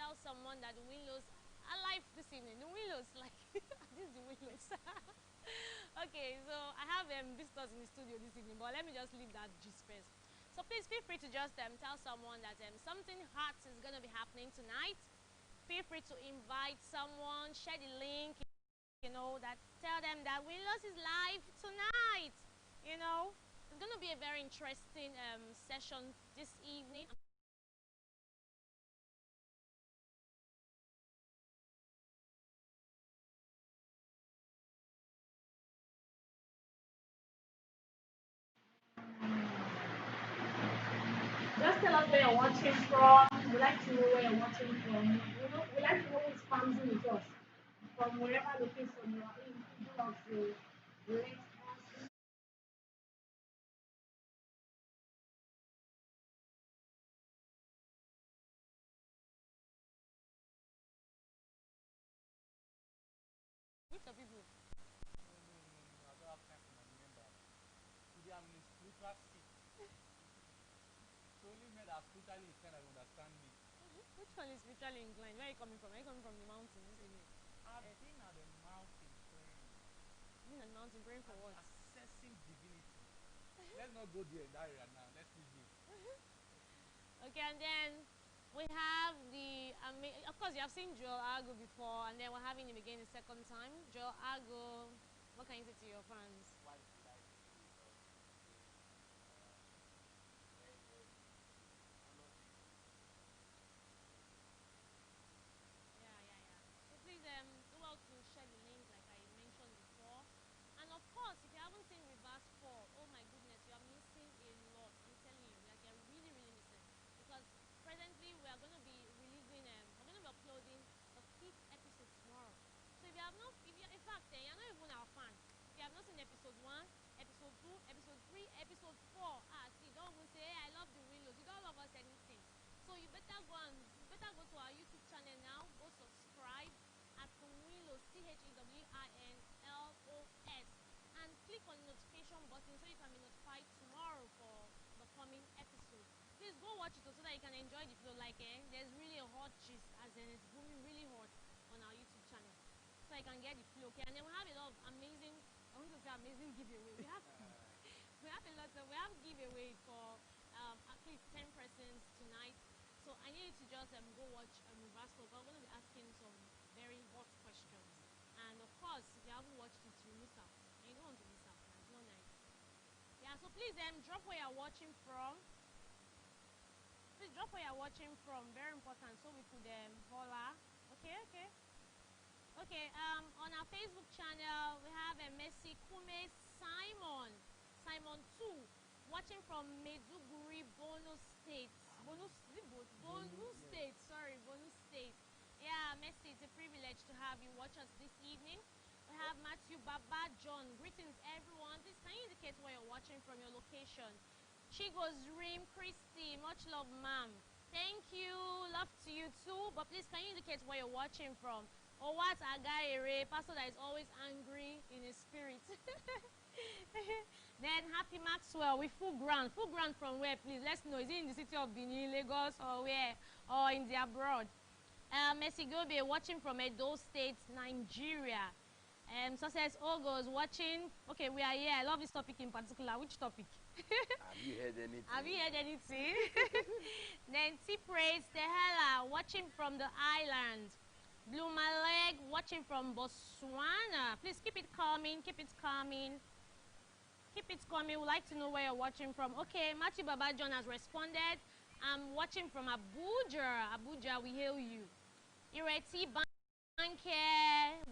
tell someone that the Winlos are live this evening. The Winlos, like, this is the Winlos. Okay, so I have visitors in the studio this evening, but let me just leave that gist first. So please feel free to just tell someone that something hot is going to be happening tonight. Feel free to invite someone, share the link, you know, that tell them that Winlos is live tonight. You know, it's going to be a very interesting session this evening. Just tell us where you're watching from. We like to know where you're watching from. You know, we like to know who's farming with us. From wherever location you are in, do us let us. Which of people? I don't have time for my members. Today I'm in a spiritual seat. So only men that are spiritually inclined that understand me. Which one is spiritually inclined? Where are you coming from? Are you coming from the mountain this evening? I've been at the mountain praying. Been at the mountain praying for what? Assessing divinity. Let's not go there in that area now. Let's leave here. Okay, and then we have of course, you have seen Joel Argo before, and then we're having him again the second time. Joel Argo, what can you say to your fans? Why should I say because very, very honor to you. Yeah, yeah, yeah. So please do well to share the link like I mentioned before. And of course, if you haven't seen Reverse 4, oh my goodness, you are missing a lot. I'm telling you, like you're really, really missing. Because presently we are going to be releasing, we're going to be uploading the 5th episode tomorrow. So if you have not, if you, in fact, you're not even our fan. If you have not seen episode 1, episode 2, episode 3, episode 4, see, don't even say, hey, I love the Winlows. You don't love us anything. So you better go to our YouTube channel now. Go subscribe at Winlos, CHEWINLOS, and click on the notification button so you can be notified tomorrow for the coming episode. Please go watch it so that you can enjoy the flow. Like, there's really a hot gist, as in it's booming really hot on our YouTube channel, so you can get the flow. Okay, and then we have a lot of amazing. I want to say amazing giveaway. We have we have giveaway for at least 10 persons tonight. So I need you to just go watch Reverse Talk. I'm going to be asking some very hot questions. And of course, if you haven't watched it, you miss out. And you don't want to miss out. It's not nice. Yeah, so please drop where you're watching from. Please drop where you're watching from. Very important. So we could holla. Okay, okay. Okay, on our Facebook channel, we have a Messi Kume Simon. Simon 2, watching from Meduguri, Bono State. Bono State, sorry, Bono State. Yeah, Messi, it's a privilege to have you watch us this evening. We have Matthew Baba John. Greetings, everyone. Please, can you indicate where you're watching from, your location? Chigo's Dream, Christy, much love, ma'am. Thank you, love to you too. But please, can you indicate where you're watching from? Or what Agaire, pastor that is always angry in his spirit. Then Happy Maxwell with full ground. Full ground from where, please? Let's know. Is it in the city of Benin, Lagos, or where? Or in the abroad? Messi Gobe watching from Edo State, Nigeria. Success Ogos watching. Okay, we are here. I love this topic in particular. Which topic? Have you heard anything? Have you heard anything? Then T-Praise Tehela watching from the island. Blue Maleg watching from Botswana. Please keep it coming. Keep it coming. Keep it coming. We'd like to know where you're watching from. Okay, Matthew Baba John has responded. I'm watching from Abuja. Abuja, we hail you. Ireti Banke,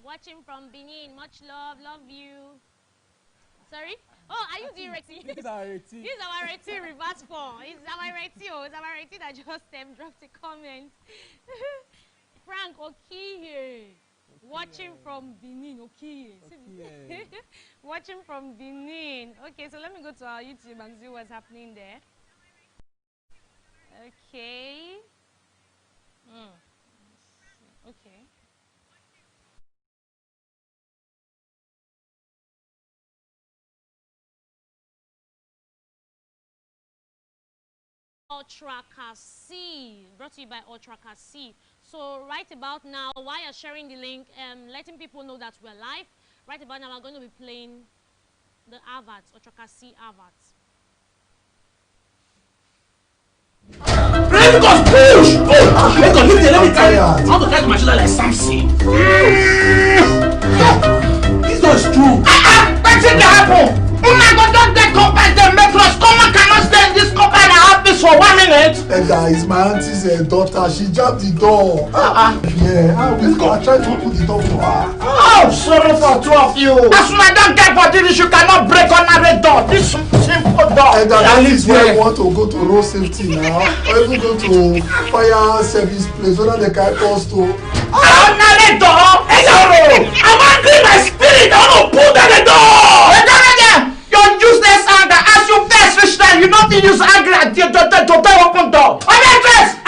watching from Benin. Much love. Love you. Sorry? Oh, are you the Ireti? This is our routine. This is our Ireti reverse form. It's our Ireti. Oh, it's our Ireti that just dropped a comment. Frank Okiye. Watching from Benin, Okiye. Okiye. Watching from Benin. Okay, so let me go to our YouTube and see what's happening there. Okay. Okay. Ultra Kasi, brought to you by Ultra Kasi. So right about now, while you're sharing the link, letting people know that we're live, right about now we're going to be playing the adverts, Ultra Kasi adverts. Let us push! Oh, let us lift it, let me carry it. I want to carry my shoulder like Samson. This door is true. What's in the happen? Una go just get compared the metros. Come cannot stay in this compound and have this for 1 minute. It's my auntie's daughter. She jammed the door. Yeah, I tried to open the door for her. Oh, sorry for two of you. As soon as I don't get body, you cannot break another door. This simple door. And that is where I want to go to road safety now. Or even go to fire service place. Whether they can us to. Another door? I'm angry my spirit. I want to pull down the door. Your useless anger. As you best reach there, you don't use anger to open door. I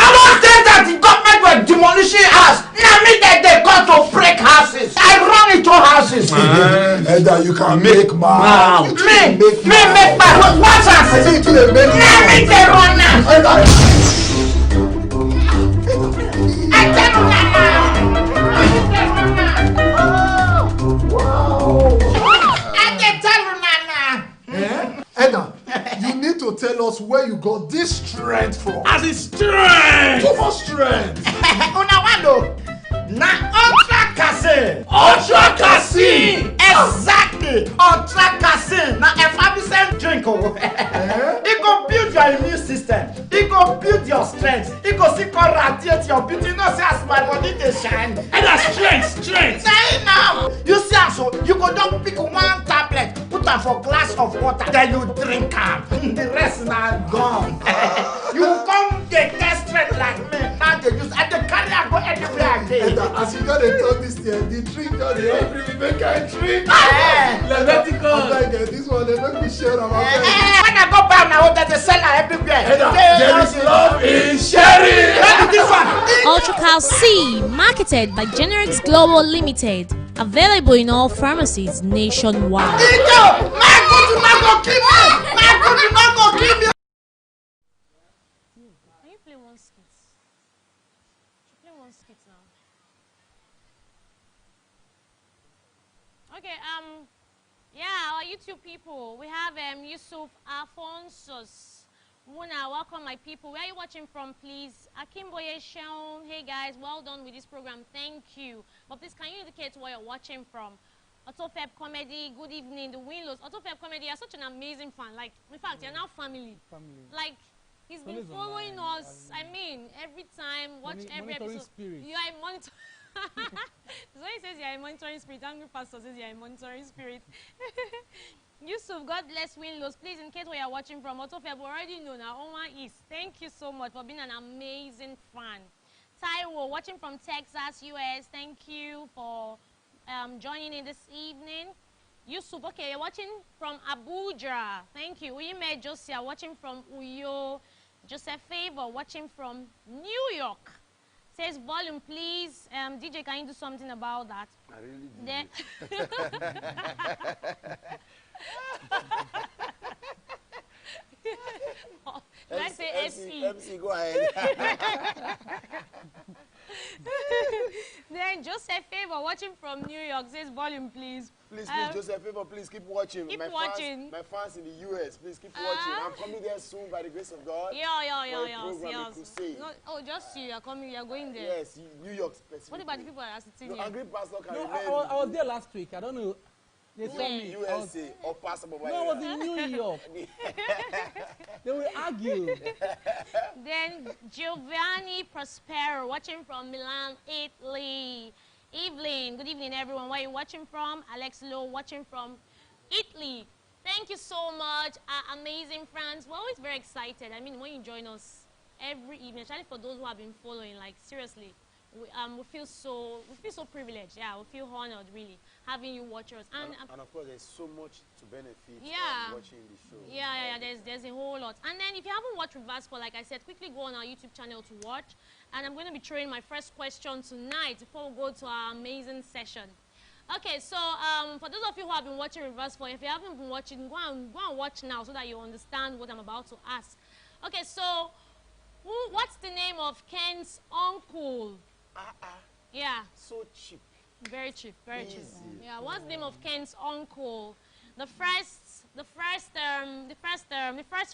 don't say that the government were demolishing house. Now me that they come to break houses. I run into houses. And that you can make man. Me make man. What house? I think you make man. Now me they run now. I tell you now. Edna, you need to tell us where you got this strength from. As a strength. Too much strength. Una wando. Na Ultra Kasi. Ultra Kasi. Exactly. Ultra Kasi. Na effervescent drink. It go build your immune system. It go build your strength. It go see radiate your beauty. You know, see as my body they shine. And that's strength. Say now. You see so you go don't pick one tablet, put am for glass of water, then you drink am. The rest na gone. You come get strength like me. Now they use and they carry am go anywhere again. As you got to talk this thing, the drink just dey help me make I drink. This one they make me share am. When I go buy my own, there's a seller everywhere. There is love in sharing. This one. Ultracal C, marketed by Generics Global Limited. Available in all pharmacies nationwide. My good do not go kill me. My good do not go kill me. Can you play one skit? Play one skit now. Okay, yeah, our YouTube people. We have Yusuf Alphonsus. Muna, welcome my people. Where are you watching from, please? Akimboye Shaun. Hey guys, well done with this program. Thank you. But please, can you indicate where you're watching from? Autofeb Comedy, good evening. The Winlos. Autofeb Comedy, you're such an amazing fan. Like, in fact, you're now family. Like, he's been following us. I mean, every time, watch every episode. Spirit. You are a monitor. So he says you're a monitoring spirit. Angry pastor says you're a monitoring spirit. Yusuf, God bless Winlos. Please, in case where you're watching from, Autofeb, we already know now. Oma East. Thank you so much for being an amazing fan. Taiwo, watching from Texas, US. Thank you for joining in this evening. Yusuf, okay, you're watching from Abuja. Thank you. Uyime Josia, watching from Uyo. Joseph Favor, watching from New York. Says volume, please. DJ, can you do something about that? I really do. Then let's say SE. MC, go ahead. Then Joseph Favor, watching from New York, says volume, please. Please, Joseph Favor, please keep watching. Keep my watching. My fans in the US, please keep watching. I'm coming there soon by the grace of God. Yeah. No, oh, just you are coming, you are going there. Yes, New York specifically. What about the people that are sitting No, here? Angry Pastor can No, remain. I was there last week. I don't know. They saw me. USA or possible by No, I was in New York. They will argue. Then Giovanni Prospero, watching from Milan, Italy. Evelyn, good evening everyone. Where are you watching from? Alex Lowe, watching from Italy. Thank you so much, our amazing friends. We're always very excited. I mean, when you join us every evening, especially for those who have been following, like seriously, we feel so privileged. Yeah, we feel honored really having you watch us. And of course, there's so much to benefit from watching the show. Yeah. There's a whole lot. And then if you haven't watched Reverse For, like I said, quickly go on our YouTube channel to watch. And I'm going to be throwing my first question tonight before we go to our amazing session. Okay, so for those of you who have been watching Reverse For, if you haven't been watching, go and watch now so that you understand what I'm about to ask. Okay, so What's the name of Ken's uncle? Yeah. So cheap. Very cheap, very cheap. Easy. Yeah, what's the name of Ken's uncle? The first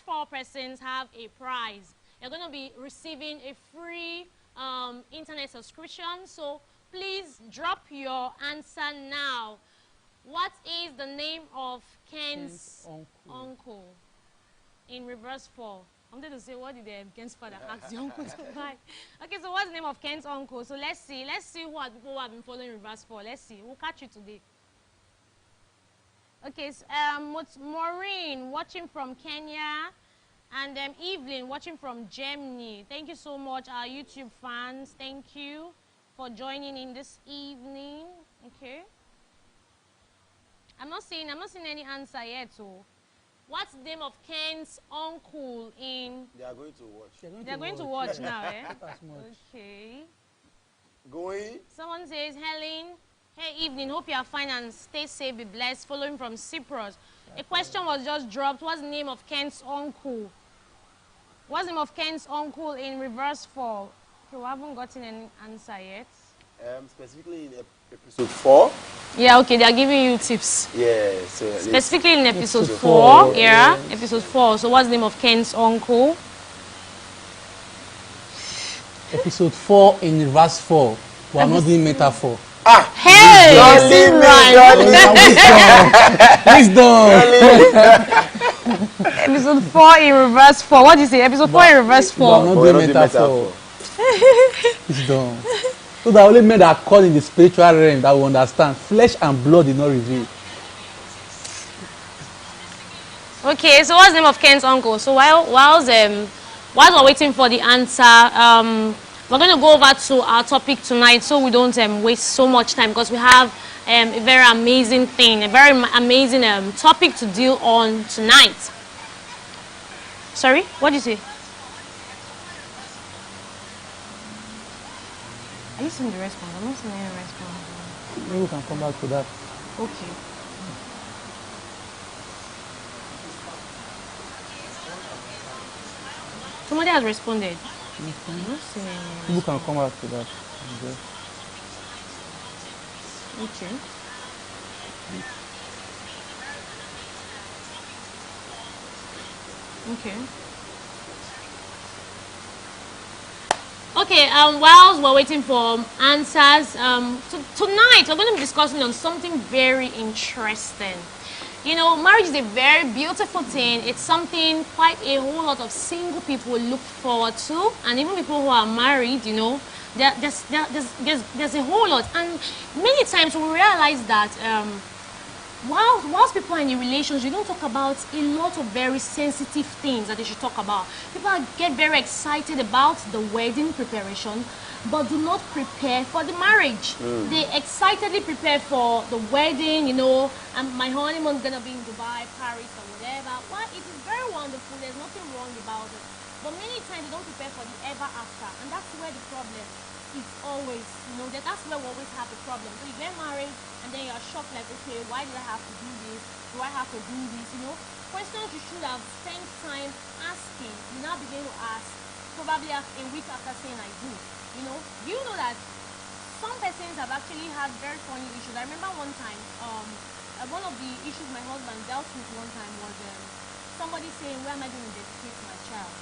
4 persons have a prize. You're going to be receiving a free internet subscription. So please drop your answer now. What is the name of Ken's uncle? In reverse 4. I'm going to say, what did Ken's father ask the uncle to buy? Okay, so what's the name of Ken's uncle? So let's see what people who have been following reverse 4. Let's see. We'll catch you today. Okay, so, Maureen watching from Kenya, and Evelyn watching from Germany. Thank you so much, our YouTube fans. Thank you for joining in this evening. Okay. I'm not seeing any answer yet. So, what's the name of Ken's uncle in? They are going to watch. They're going to watch now, eh? Okay. Going? Someone says, Helen, hey, evening. Hope you are fine and stay safe, be blessed. Following from Cyprus. A question was just dropped. What's the name of Ken's uncle? What's the name of Ken's uncle in reverse 4? Okay, we haven't gotten any answer yet. Specifically in episode 4. Yeah, okay, they are giving you tips. Yeah, so Specifically in episode 4, yeah, episode 4. So what's the name of Ken's uncle? Episode 4 in verse 4. We are not doing metaphor. Hey, you right. Wisdom. Episode 4 in reverse 4. What do you say? Episode 4 in reverse 4. We are not doing metaphor. Wisdom. So that only men that are called in the spiritual realm that will understand. Flesh and blood did not reveal. Okay, so what's the name of Ken's uncle? So while we're waiting for the answer, we're going to go over to our topic tonight so we don't waste so much time, because we have a very amazing thing, a very amazing topic to deal on tonight. Sorry, what did you say? Are you seeing the response? I'm not seeing any response. Maybe we can come back to that. Okay. Somebody has responded. I'm not seeing any. People can come back to that. Okay. Okay. Okay, while we're waiting for answers, tonight we're going to be discussing on something very interesting. You know, marriage is a very beautiful thing. It's something quite a whole lot of single people look forward to, and even people who are married, you know, there's a whole lot. And many times we realize that whilst people are in a relationship, you don't talk about a lot of very sensitive things that they should talk about. People get very excited about the wedding preparation, but do not prepare for the marriage. They excitedly prepare for the wedding, you know, and my honeymoon's gonna be in Dubai, Paris, or whatever. Well, it is very wonderful. There's nothing wrong about it. But many times they don't prepare for the ever after, and that's where the problem is always, you know, that's where we always have the problem. So you get married, and then you're shocked, like, okay, why did I have to do this? Do I have to do this? You know, questions you should have spent time asking, you now begin to ask, probably a week after saying I do. You know, you know that some persons have actually had very funny issues. I remember one time, one of the issues my husband dealt with one time was somebody saying, where am I going to dedicate my child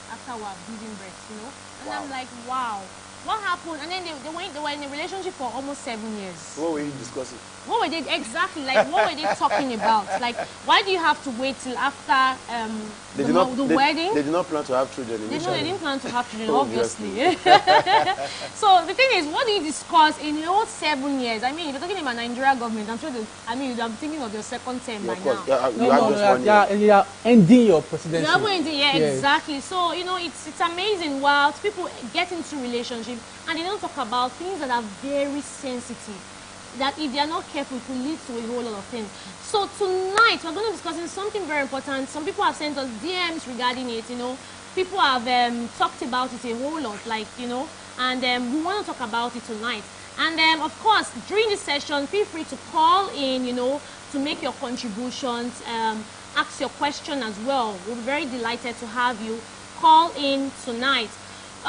after we're giving birth, you know? And wow. I'm like, wow. What happened? And then they were in a relationship for almost 7 years. What were you discussing? What were they exactly like? What were they talking about? Like, why do you have to wait till after the wedding? They did not plan to have children. They didn't plan to have children, obviously. So the thing is, what do you discuss in your 7 years? I mean, if you're talking about Nigeria government, I'm sure. I'm thinking of your second term by now. You are ending your presidency. You are ending, yes. Exactly. So you know, it's amazing. While people get into relationships and they don't talk about things that are very sensitive, that if they are not careful, it will lead to a whole lot of things. So tonight we're going to be discussing something very important. Some people have sent us DMs regarding it, you know. People have talked about it a whole lot, like, you know, and we want to talk about it tonight. And of course, during this session, feel free to call in, you know, to make your contributions, ask your question as well. We'll be very delighted to have you call in tonight.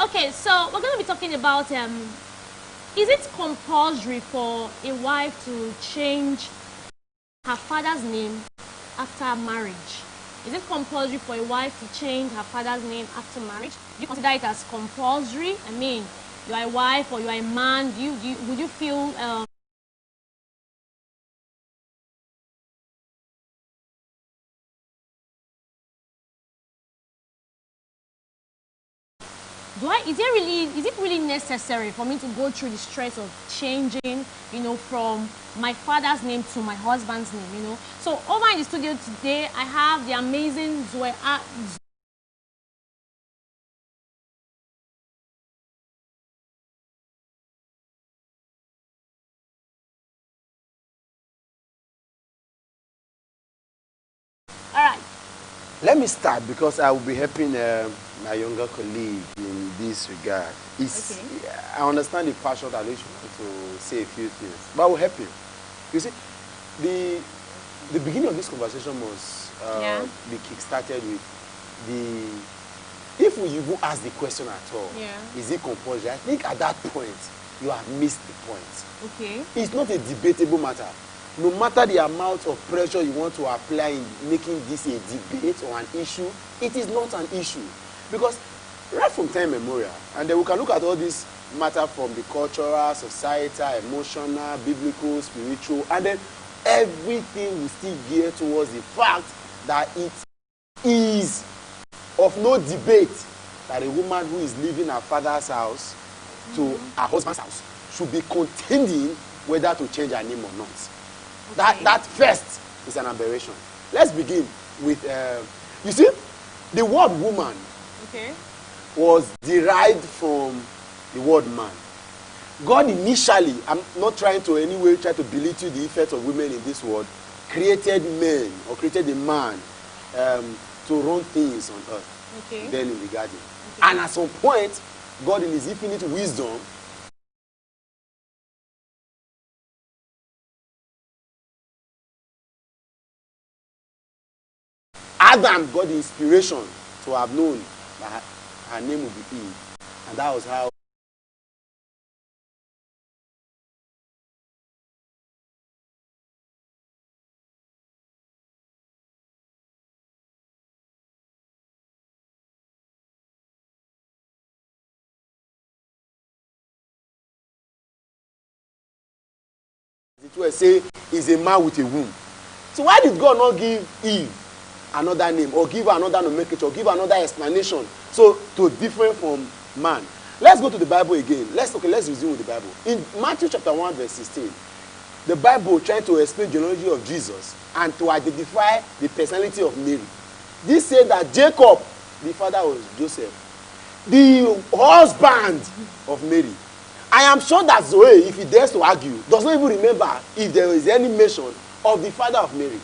Okay, so we're going to be talking about is it compulsory for a wife to change her father's name after marriage? Is it compulsory for a wife to change her father's name after marriage? Do you consider it as compulsory? I mean, you are a wife or you are a man. Would you feel is it really necessary for me to go through the stress of changing, from my father's name to my husband's name, So over in the studio today, I have the amazing Zoe. All right. Let me start because I will be helping my younger colleague in this regard. Okay. I understand the passion that you want to say a few things, but I will help you. You see, the beginning of this conversation must be kick-started with if we even ask the question at all, is it compulsory? I think at that point, you have missed the point. Okay. It's not a debatable matter. No matter the amount of pressure you want to apply in making this a debate or an issue, it is not an issue. Because right from time immemorial, and then we can look at all this matter from the cultural, societal, emotional, biblical, spiritual, and then everything will still gear towards the fact that it is of no debate that a woman who is leaving her father's house to her husband's house should be contending whether to change her name or not. Okay. That first is an aberration. Let's begin with, you see, the word woman was derived from the word man. God initially, I'm not trying to in any way try to belittle the effect of women in this world, created men or created a man to run things on earth. Okay. Then in the garden. Okay. And at some point, God in his infinite wisdom Adam got the inspiration to have known that her name would be Eve. And that was how it will say is a man with a womb. So why did God not give Eve another name or give her another nomenclature or give her another explanation so to different from man? Let's go to the Bible again. Let's resume with the Bible. In Matthew chapter 1 verse 16, the Bible trying to explain the genealogy of Jesus and to identify the personality of Mary. This said that Jacob, the father was Joseph, the husband of Mary. I am sure that Zoe, if he dares to argue, does not even remember if there is any mention of the father of Mary.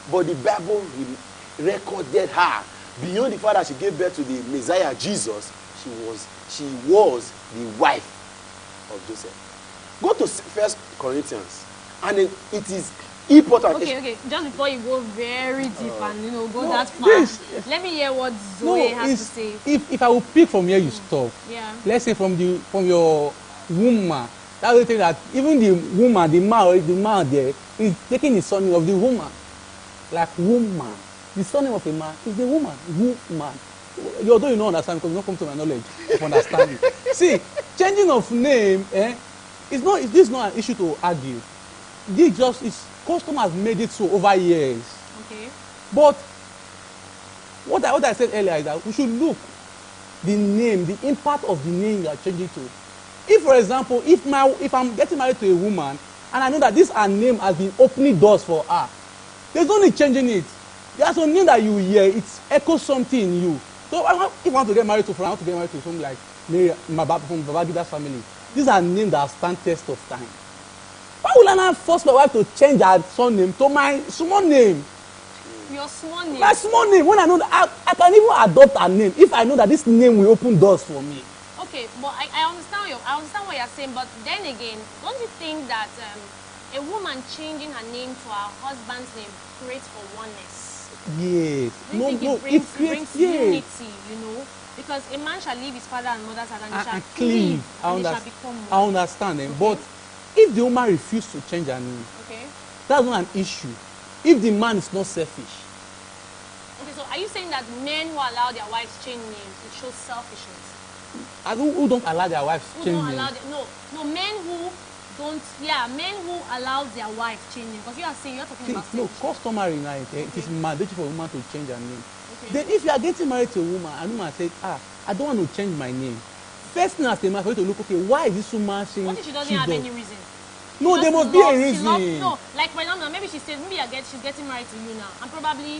But the Bible recorded her. Beyond the fact that she gave birth to the Messiah Jesus, she was the wife of Joseph. Go to 1 Corinthians. And it is important. Okay. Just before you go very deep and go that far, let me hear what Zoe has to say. If I will pick from where you stop, let's say from your woman, that will tell that even the woman, the man there is taking the surname of the woman. Like woman. The surname of a man is the woman. Woman. Although you don't understand because you don't come to my knowledge of understanding. See, changing of name, this is not an issue to argue. Custom has made it so over years. Okay. But what I said earlier is that we should look the name, the impact of the name you are changing to. If, for example, if I'm getting married to a woman and I know that her name has been opening doors for her, there's no need changing it. There's a name that you hear, it echoes something in you. So if I want to get married to someone like Mary, from Babagida's family, these are names that stand test of time. Why would I not force my wife to change her surname to my small name? Your small name? My small name. When I know that I can even adopt a name if I know that this name will open doors for me. Okay, but I understand what you're saying, but then again, don't you think that a woman changing her name to her husband's name creates for oneness? Yes. It brings unity, Because a man shall leave his father and mother's house and he shall And cleave. and they shall become I one. understand them. But if the woman refuses to change her name, Okay. that's not an issue. If the man is not selfish, Okay, so are you saying that men who allow their wives change names, it shows selfishness? and who don't allow their wives Who change don't allow names, men who don't, men who allow their wife change names. Because you're talking about no, selfishness. customary now, it is mandatory for a woman to change her name. Okay. Then if you are getting married to a woman and the woman says, I don't want to change my name, first thing as a man for you to look, okay, why is this woman saying What if she doesn't have any reason? No, there must be a reason. No, like for example, maybe she says, she's getting married to you now, and probably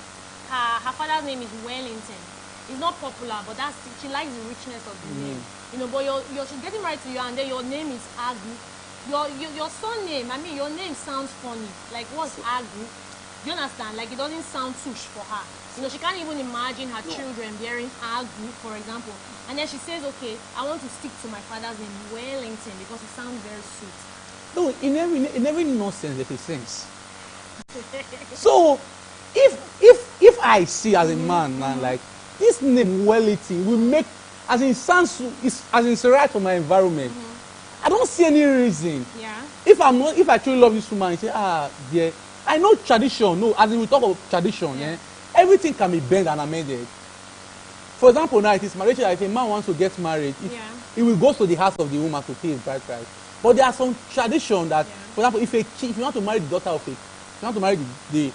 her father's name is Wellington. It's not popular, but she likes the richness of the name. You know, but she's getting married to you, and then your name is Agu. Your son name, your name sounds funny. Like, what's Agu? Do you understand? Like, it doesn't sound tush for her. You know, she can't even imagine her children bearing Agu, for example. And then she says, okay, I want to stick to my father's name, Wellington, because it sounds very sweet. No, in every nonsense there's a sense. So if I see as a man now, like this name Wellington will make as in sounds as in right for my environment. I don't see any reason. Yeah. If I truly love this woman, I say, dear, I know tradition. No, as in we talk of tradition, everything can be bent and amended. For example, now it is marriage. If a man wants to get married, he will go to the house of the woman to pay his bride price. But there are some tradition that, for example, if you want to marry the daughter of if you want to marry the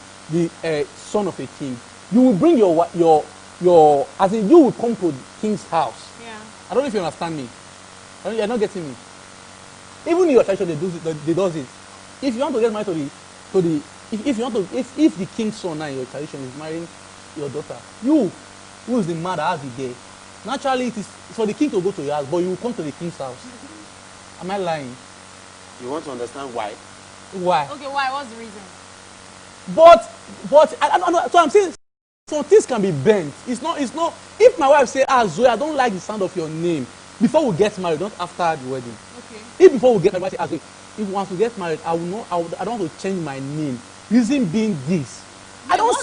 son of a king, you will bring your as in you will come to the king's house. Yeah. I don't know if you understand me. You're not getting me. Even in your tradition, they do it. If you want to get married if the king's son now in your tradition is marrying your daughter, who is the man that has the girl? Naturally, it is for the king to go to your house, but you will come to the king's house. Am I lying? You want to understand why? Why? Okay, why? What's the reason? But I don't know. So I'm saying some things can be bent. It's not. If my wife say, Zoe, I don't like the sound of your name, before we get married, not after the wedding. Okay. If before we get married, I say, Zoe, if we want to get married, I don't want to change my name. Reason being this. I don't.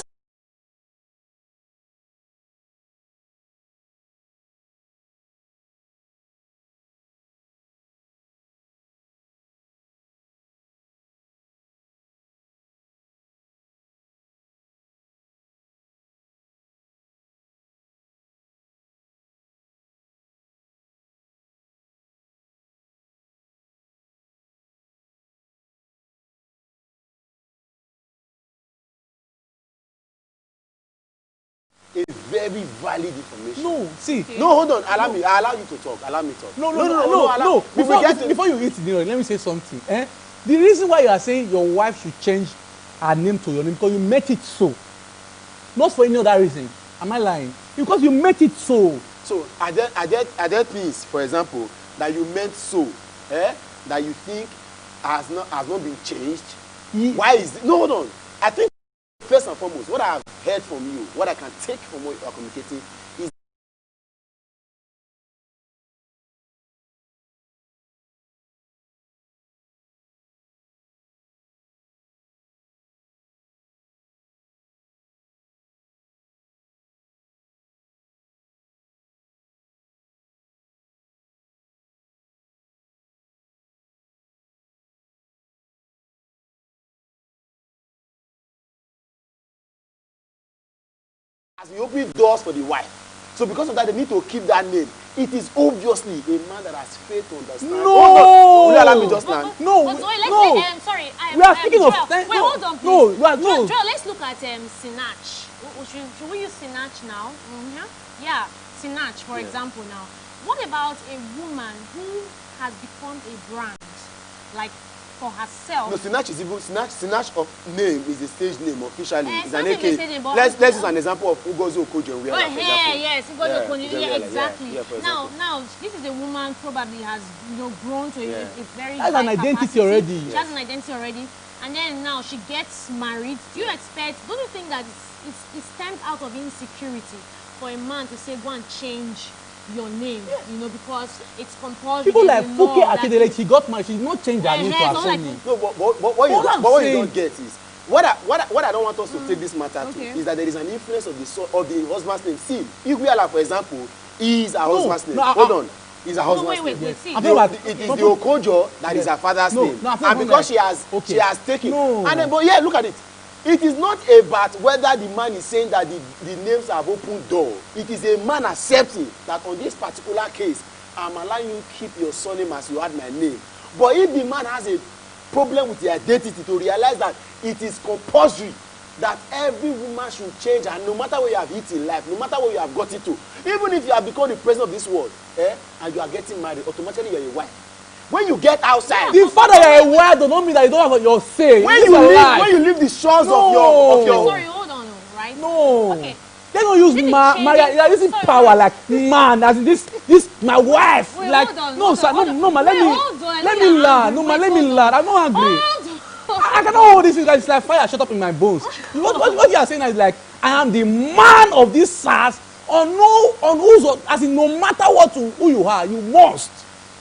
A very valid information. No, see. Okay. No, hold on. I allow you to talk. Allow me to talk. No. Before you eat dinner, let me say something. The reason why you are saying your wife should change her name to your name because you make it so. Not for any other reason. Am I lying? Because you make it so. So are there things, for example, that you meant so, that you think has not been changed? Why is it? No, hold on. I think first and foremost, what I have heard from you, what I can take from what you are communicating is as we open doors for the wife. So because of that, they need to keep that name. It is obviously a man that has failed to understand. No! Will you allow me just now? No, But Zoe, no. sorry. We are speaking of. Joel, wait, hold on, please. No, no. Joel, let's look at Sinach. Should we use Sinach now? Yeah, Sinach, for example, now. What about a woman who has become a brand, like for herself? No, Sinach is even Sinach of name is the stage name officially. It's an something they AK. say about- Let's use an example of Ugozo Okojo. Oh, yes, Yeah, exactly. for Now, example. this is a woman probably has grown to a very Has an high identity capacity. already. She has an identity already, and then now she gets married. Don't you think that it's stems out of insecurity for a man to say go and change your name, because it's compulsory. People like There's a law Fuke that- Akindele, she got married. She did not change her name to her so son like- name. No, but what What I'm you saying- don't get is what I don't want us to take this matter Okay. to is that there is an influence of the husband's name. See, Iguala, for example, is her husband's name. no, Hold on. Is her No, husband's wait, name. see. I'm talking about It is the Okojo that is her father's No, name. no, I'm And talking because like- she has taken. No. And then, but yeah, look at it. It is not about whether the man is saying that the names have opened door. It is a man accepting that on this particular case, I'm allowing you to keep your surname as you had my name. But if the man has a problem with the identity, to realize that it is compulsory that every woman should change, and no matter where you have hit in life, no matter where you have got it to, even if you have become the president of this world, and you are getting married, automatically you are a wife. When you get outside, The fact that you're a wife does not mean that you don't have your say. when This you is a leave, lie. when you leave the shores No. of your Sorry, hold on, right? No. Okay. They don't use This is Maria. changing- They are using sorry, power sorry. like man. As in this my wife. Wait, like hold on, no, hold sir, on, hold on. no, man. Let Wait, me hold on, let you're me learn. angry. No, man. Wait, Let me hold on. learn. I'm not angry. Hold on. I cannot hold this. It's like fire shut up in my bones. What you are saying is like I am the man of this SARS on who's as in no matter who you are, you must.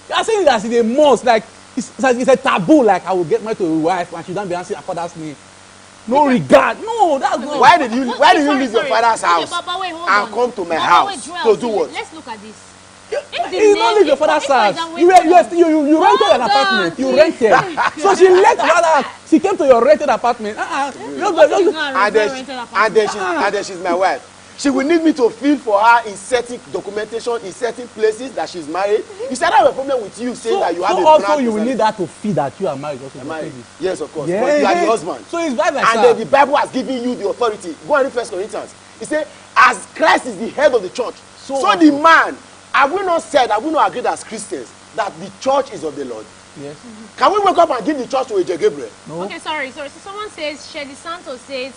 You are saying it as in a must, like it's a taboo, like I will get married to a wife and she don't be answering her father's name. No regard. No, that's not. Why did you Sorry, leave your sorry. father's Okay, house Baba, wait, hold and on. come to my Baba, house wait, Joel, to do see, what? Let's look at this. You the don't name- leave your if for father's house. example, You rented an Hold apartment. on, You please. rented. So she left her father's house. She came to your rented apartment. And then she's my wife. She will need me to fill for her in certain documentation, in certain places that she's married. You said I have a problem with you saying that you have a also brand you will personality. need that to feed that you are married. Also, Am I married? to say Yes, of course. this. But you are the husband. So it's vice And then versa. the Bible has given you the authority. Go and read 1 Corinthians. He said, as Christ is the head of the church, so the man, have we not agreed as Christians that the church is of the Lord? Yes. Can we wake up and give the church to AJ Gabriel? No. Okay, sorry. So someone says, Shedi Santos says,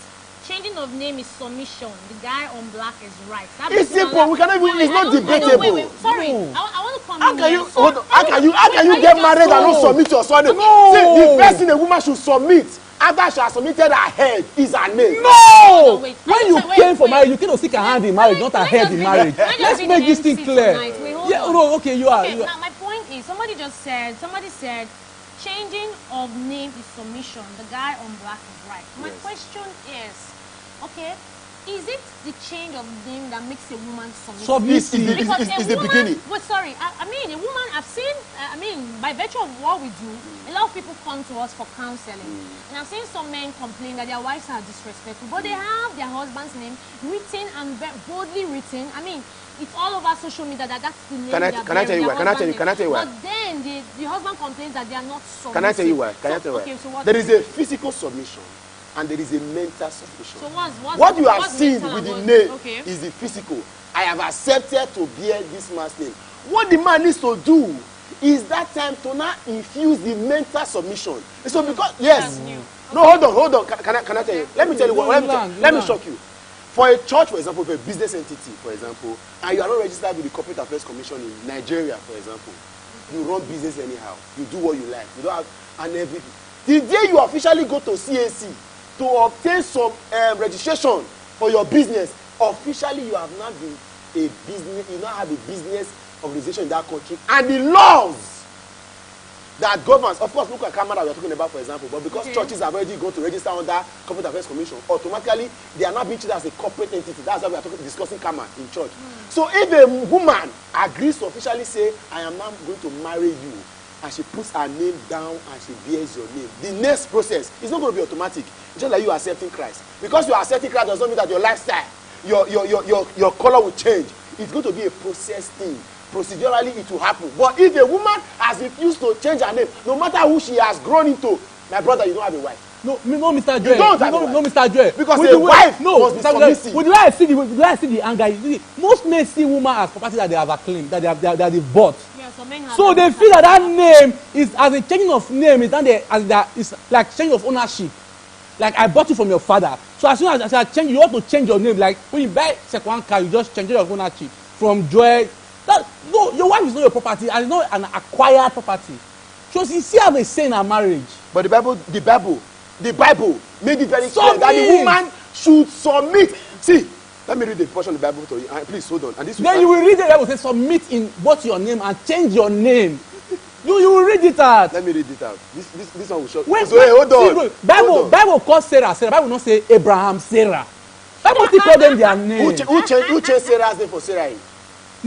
changing of name is submission. The guy on black is right. That It's person simple. on We cannot even. Wait, It's I not don't- I don't- debatable. Wait, sorry. No. I want to come How in can here. you So- hold on? How can you wait, get just married and not so- submit your surname? No. See, the first thing a woman should submit after she has submitted her head is her name. No! Wait, When you wait, came for wait. marriage, you came to seek a hand in marriage, not a head in marriage. Let's make this thing clear. Yeah, no, okay, you are. Okay, now my point is, somebody said, changing of name is submission. The guy on black is right. My question is, okay, is it the change of name that makes a woman submissive? Submissive. Because It's a the woman, beginning. Well, sorry, I mean, a woman, I've seen, by virtue of what we do, a lot of people come to us for counseling. And I've seen some men complain that their wives are disrespectful, but they have their husband's name written and boldly written. I mean, it's all over social media that that's the name. Can I tell you why? Can I tell you why? But then the husband complains that they are not submissive. Can I tell you why? Can I tell you why? Okay, so what There is a physical submission and there is a mental submission. So what's What you have what's seen mental with the and name what- okay. is the physical. I have accepted to bear this man's name. What the man needs to do is that time to now infuse the mental submission. So because yes, That's new. no, hold on. Can I tell you? Let me tell you what. Let me shock you. For a church, for example, for a business entity, for example, and you are not registered with the Corporate Affairs Commission in Nigeria, for example, you run business anyhow. You do what you like. You don't have and everything. The day you officially go to CAC to obtain some registration for your business, officially you have not been a business. You now have a business organization in that country, and the laws that governs, of course, look at Canada we are talking about, for example, but because churches have already gone to register under Corporate Affairs Commission, automatically they are not being treated as a corporate entity. That's why we are discussing karma in church. So if a woman agrees to officially say, I am now going to marry you, and she puts her name down and she bears your name, the next process is not going to be automatic. It's just like you accepting Christ. Because you are accepting Christ does not mean that your lifestyle, your color will change. It's going to be a process thing. Procedurally it will happen. But if a woman has refused to change her name, no matter who she has grown into, my brother, you don't have a wife. No, Mr. Joy. don't have a wife. No, Mr. Joy. Because With a the way- wife no, must be Mr. Joy, submissive. with the way I see the anger, you see, most men see women as property that they have acclaimed, that they bought. Yeah, so men have So they them. feel that name is as a changing of name is is like change of ownership. Like I bought it from your father. So as soon as I change, you want to change your name. Like when you buy second car, you just change your ownership from Joy. No, your wife is not your property and it's not an acquired property. So she still have a say in her marriage. But the Bible made it very clear Submit. that the woman should submit. See, let me read the portion of the Bible to you. Please hold on. And this Then you will read it. I will say submit in both your name and change your name. You will read it out. Let me read it out. This one will show. Wait, So, hey, hold on. See, Bible calls Sarah. Bible will not say Abraham, Sarah. Bible still call them their name. Who changed Sarah's name for Sarah?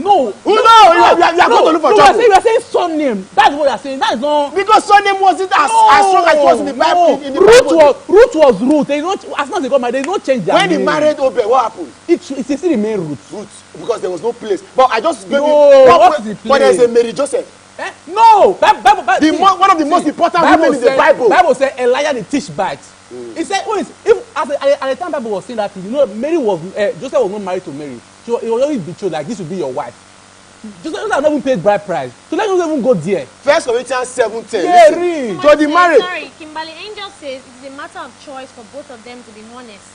No. Who know? You are going to look for trouble. You are saying surname. That's what you are saying. That is not. Because surname wasn't as strong as it was in the Bible. In the Bible. Root was root. They don't. As long as they got married, they don't change their name. When he married Obed, what happened? It's still the main root. Root. Because there was no place. But I just gave what's the place? But there's a Mary Joseph. No. Bible, one of the most important women in the Bible. Bible said Elijah the Tishbite. He said, wait, if at the time Bible was saying that, Mary was Joseph was not married to Mary. So he was always betrothed, like this will be your wife. Joseph had not even paid bride price. So let us even go there. 1 Corinthians 7:10. Yeah, read. To the marriage. Sorry, Kimberly Angel says it is a matter of choice for both of them to be honest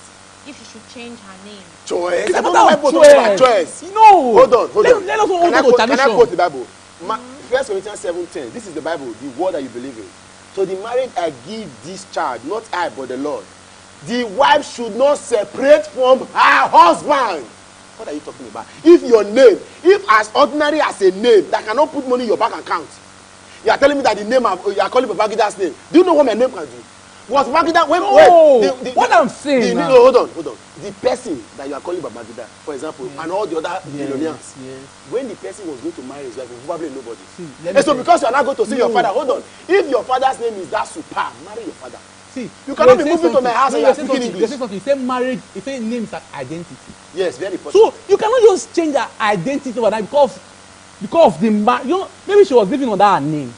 if she should change her name. Choice. It's I a don't know why both matter of choice. No. Hold on. Let us all go to tradition. Can I quote the Bible? 1 Corinthians 7:10. This is the Bible, the word that you believe in. To the married I give this charge, not I but the Lord. The wife should not separate from her husband. What are you talking about? If your name, if as ordinary as a name that cannot put money in your bank account, you are telling me that the name you are calling Babagida's name. Do you know what my name can do? Was Babagida what I'm saying hold on. The person that you are calling Babagida, for example, and all the other billionaires, when the person was going to marry his wife, probably nobody. And so because you are not going to see your father, hold on. If your father's name is that superb, marry your father. See, you cannot be moving to my house and you are speaking English. You say marriage, you say name is an identity. Yes, very important. So you cannot just change her identity overnight because of the maybe she was living under her name.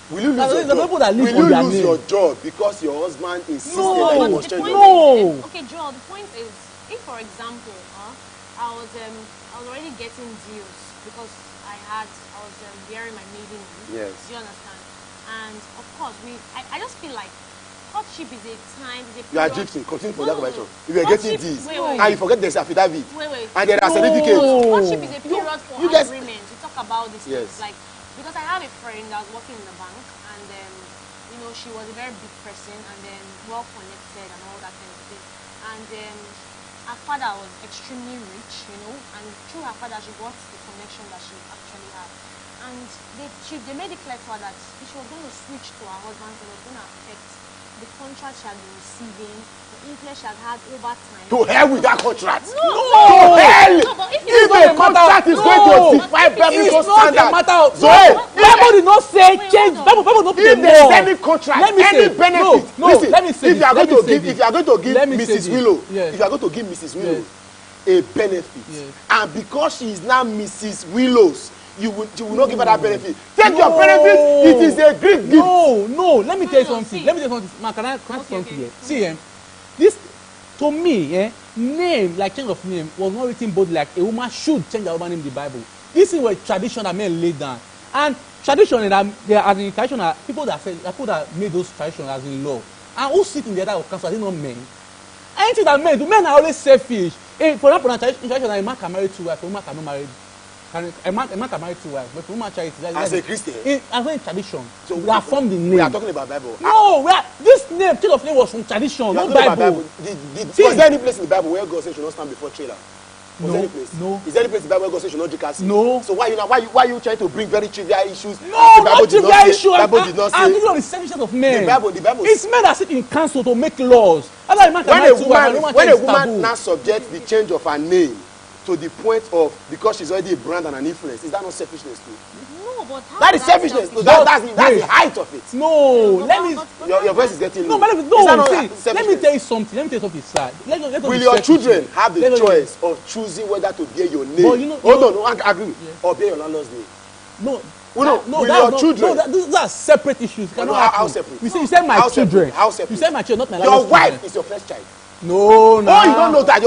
Will you lose your job? Will you lose your job because your husband insisted that you must change your name? Okay, Joel, the point is, if for example, I was already getting deals because I was bearing my maiden name. Yes. Do you understand? And of course, I just feel like courtship is a time, is a period. You are drifting. Continue for that conversation. If you are getting this, and you forget there's affidavit, and there are certificates. Courtship is a period for agreement. We talk about these things. Like, because I have a friend that was working in the bank, and she was a very big person, and then well connected and all that kind of thing. And her father was extremely rich, and through her father she got the connection that she actually had. And they made it clear to her that if she was going to switch to her husband, it was going to affect the contract she had been receiving, the influence she had had over time. To hell with that contract. No. To hell. No, but if a contract is going to defy biblical standard. Bible did not say change. Bible not put if there is any contract, any benefit. Listen, let me say if you are going to give Mrs. Winlos, yes. if you are going to give Mrs. Winlos a benefit, and because she is now Mrs. Winlos, you will not give her that benefit. Take your benefit. It is a great gift. No. Let me tell you something. Man, can I say something here? See, this to me, name like change of name was not written both like a woman should change her woman name in the Bible. This is a tradition that men laid down, and tradition as in tradition are people that made those traditions as in law, and who sit in the other council are not men. Anything that men are always selfish. For example, in tradition, a man can marry two wives, a woman cannot marry. A man can marry two wives, but for woman charity. As a Christian. As a tradition. So we are from the name. We are talking about Bible. No, this name, change of name was from tradition, not Bible. Was there any place in the Bible where God said you should not stand before trailer? Was there any place? No. Is there any place in the Bible where God said you should not drink acid? No. So why you trying to bring very trivial issues? No, not trivial issues. The Bible did not say. I'm thinking of the selfishness of men. The Bible. It's men that sit in council to make laws. When a woman now subjects the change of her name to the point of because she's already a brand and an influence, is that not selfishness too? No, but that is selfishness. That's the height of it. No, let me. Your voice is getting low. No, let me tell you something. Sir. Will your children have the choice of choosing whether to bear your name? Hold on, agree. Or bear your landlord's name? No. Will your children? These are separate issues. How separate? You said my children. How separate? You said my children, not my Your wife is your first child. No. Oh, you don't know that.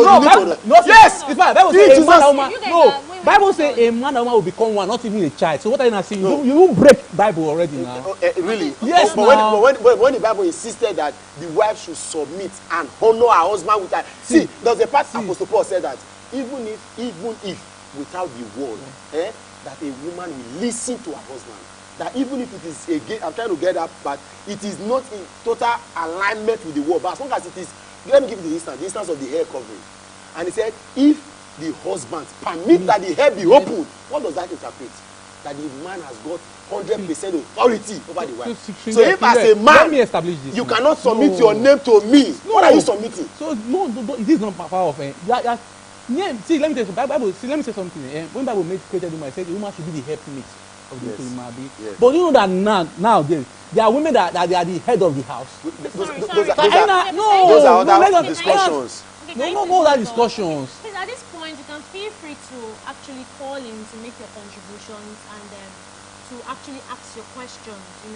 Yes, it's fine. Bible says a man and woman. No, Bible says a man and woman will become one, not even a child. So what are you not saying? You don't break Bible already now. Really? Yes. But when the Bible insisted that the wife should submit and honor her husband with her, see, there's a part Apostle Paul said that even if without the word, that a woman will listen to her husband. That even if it is again, I'm trying to get that, but it is not in total alignment with the word. But as long as it is, let me give you the instance of the hair covering. And he said, if the husband permit that the hair be open, what does that interpret? That the man has got 100% authority over the wife. So if as a man, you cannot submit your name to me, what are you submitting? So no, this is not power of Yeah, see, let me tell you, Bible. See, let me say something. When Bible created woman, it said the woman should be the helpmate of the human being. Yes. But you know that nowadays there are women that they are the head of the house. Those are No, other discussions. No, that discussions. Please, at this point, you can feel free to actually call in to make your contributions and to actually ask your questions. It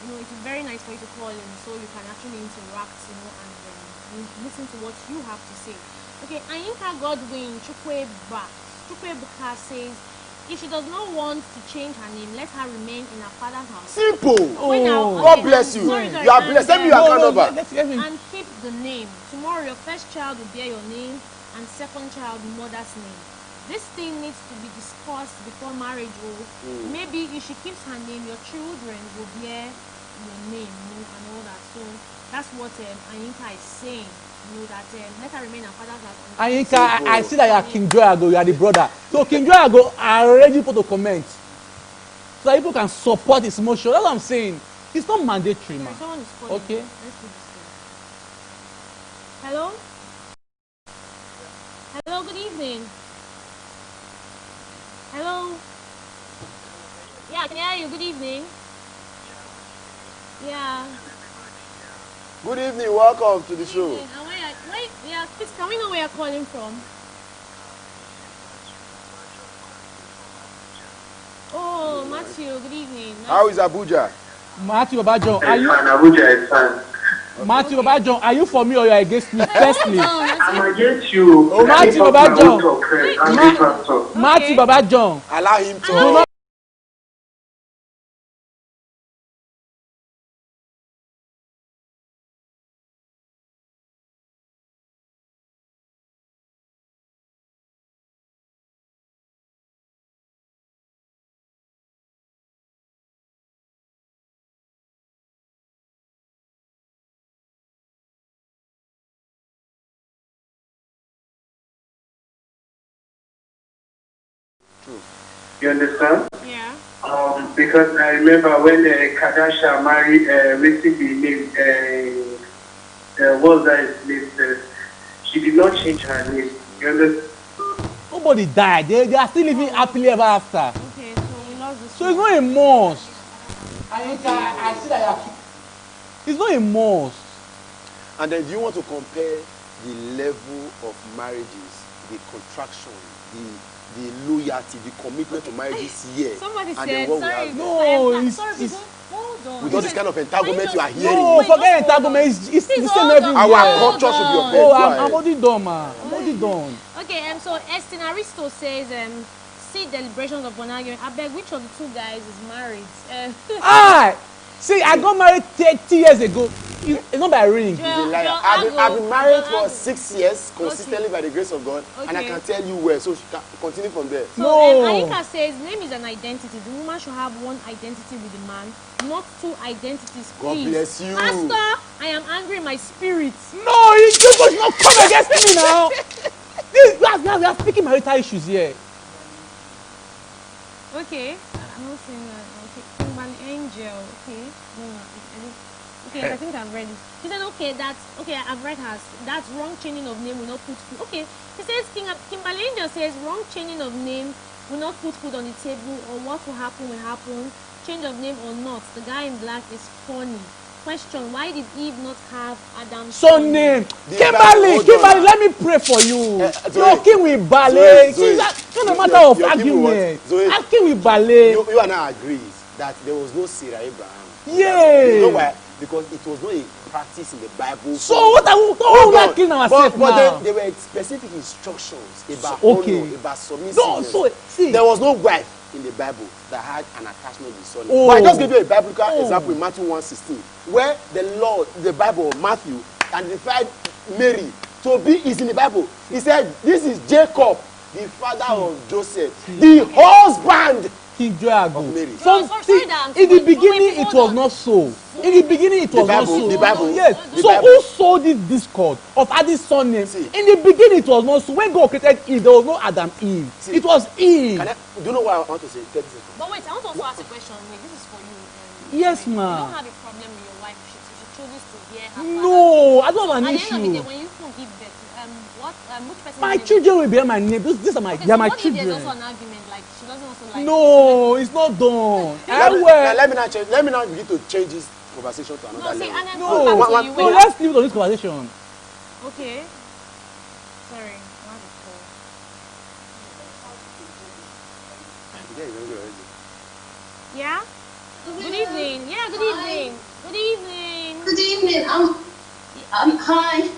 is very nice for you to call in so you can actually interact, and listen to what you have to say. Okay, Ayinka Godwin Chukwuebuka says, if she does not want to change her name, let her remain in her father's house. Simple. Oh. God bless you. Sorry, You are blessed. Send me your account number. And keep the name. Tomorrow, your first child will bear your name, and second child, mother's name. This thing needs to be discussed before marriage. Maybe if she keeps her name, your children will bear your name, and all that. So that's what Ayinka is saying. That let her remain in her father's house. Ayinka, I see that you are King Joyago, you are the brother. So King Joyago are ready put to comment. So that people can support his motion. That's what I'm saying. It's not mandatory, man. Okay. Let's do this thing. Hello? Hello, good evening. Hello? Yeah, I can hear you. Good evening. Yeah. Good evening. Welcome to the show. Please, can we know where you're calling from? Oh, Matthew, good evening. How is Abuja? Matthew Babajon, are you? Abuja is fine. Matthew Babajon, are you for me or you are against me? Firstly. I'm against you. Oh, Matthew Babajon. Matthew Babajon. Allow him to. You understand? Yeah. Because I remember when Kadasha married, recently named, what was that his name? She did not change her name. You understand? Nobody died. They are still living happily ever after. Okay, so we lost this. So it's not a must. I see that you are. It's not a must. And then do you want to compare the level of marriages, the contraction, the loyalty, the commitment to marriage this year? Somebody and said, then what sorry, we No, hold on. with all this kind of entanglement you are hearing. No, forget entanglement. It's the same everywhere. Our culture should be upheld. Oh, I'm already done, man. I'm already done. Okay, so Estin Aristo says, see deliberations of Bonagio. I beg, which of the two guys is married? See, I got married 30 years ago. It's not by ring. He's a liar. I've been married for 6 years consistently by the grace of God, and I can tell you where. So she can continue from there. So No. Anika says name is an identity. The woman should have one identity with the man, not two identities. God Please. bless you. Pastor, I am angry in my spirit. No, you just must not come against me now. We are speaking marital issues here. Okay, I'm not saying that. Okay, Kimberly Angel. Okay, no, okay, I think I've read it. She said, I've read hers. That's wrong changing of name will not put food. Okay, she says, Kimberly Angel says, wrong changing of name will not put food on the table, or what will happen. Change of name or not. The guy in black is funny. Question, why did Eve not have Adam's Son name. Kimberly, let me pray for you. You're king with ballet. See, that's not a matter of argument. King with ballet. You and I agree that there was no Sarah Abraham. Yeah. You know why? Because it was not a practice in the Bible. So what are we killing ourselves now? But there were specific instructions about honor, about submission. No, so see, there was no wife in the Bible that had an attachment with son. But I just give you a biblical example in Matthew 1:16, where the Bible, Matthew, identified Mary to be is in the Bible. He said, "This is Jacob, the father of Joseph, the husband." King Joyago. In the beginning, it was not so. In the beginning, it was not so. The Bible. Yes. So who sowed this discord of adding son name? In the beginning, it was not so. When God created Eve, there was no Adam Eve. It was Eve. Do you know what I want to say? 30 seconds. But wait, I want to also ask a question. This is for you. Yes, You ma'am. don't have a problem with your wife if she chooses to bear her father. No, I don't have an At the issue. end of the day, when you give birth, which person? My children will bear my name. These are my, Okay, they are so my what if children. there's also an argument, like she doesn't also like? No, it's not done. Let me now begin to change this conversation to another No, see, level. and then No, come back to you. no, let's leave it on this conversation. Okay. Sorry. What is called? Yeah. Good evening. Yeah. Good evening. Good evening. Good evening. Hi.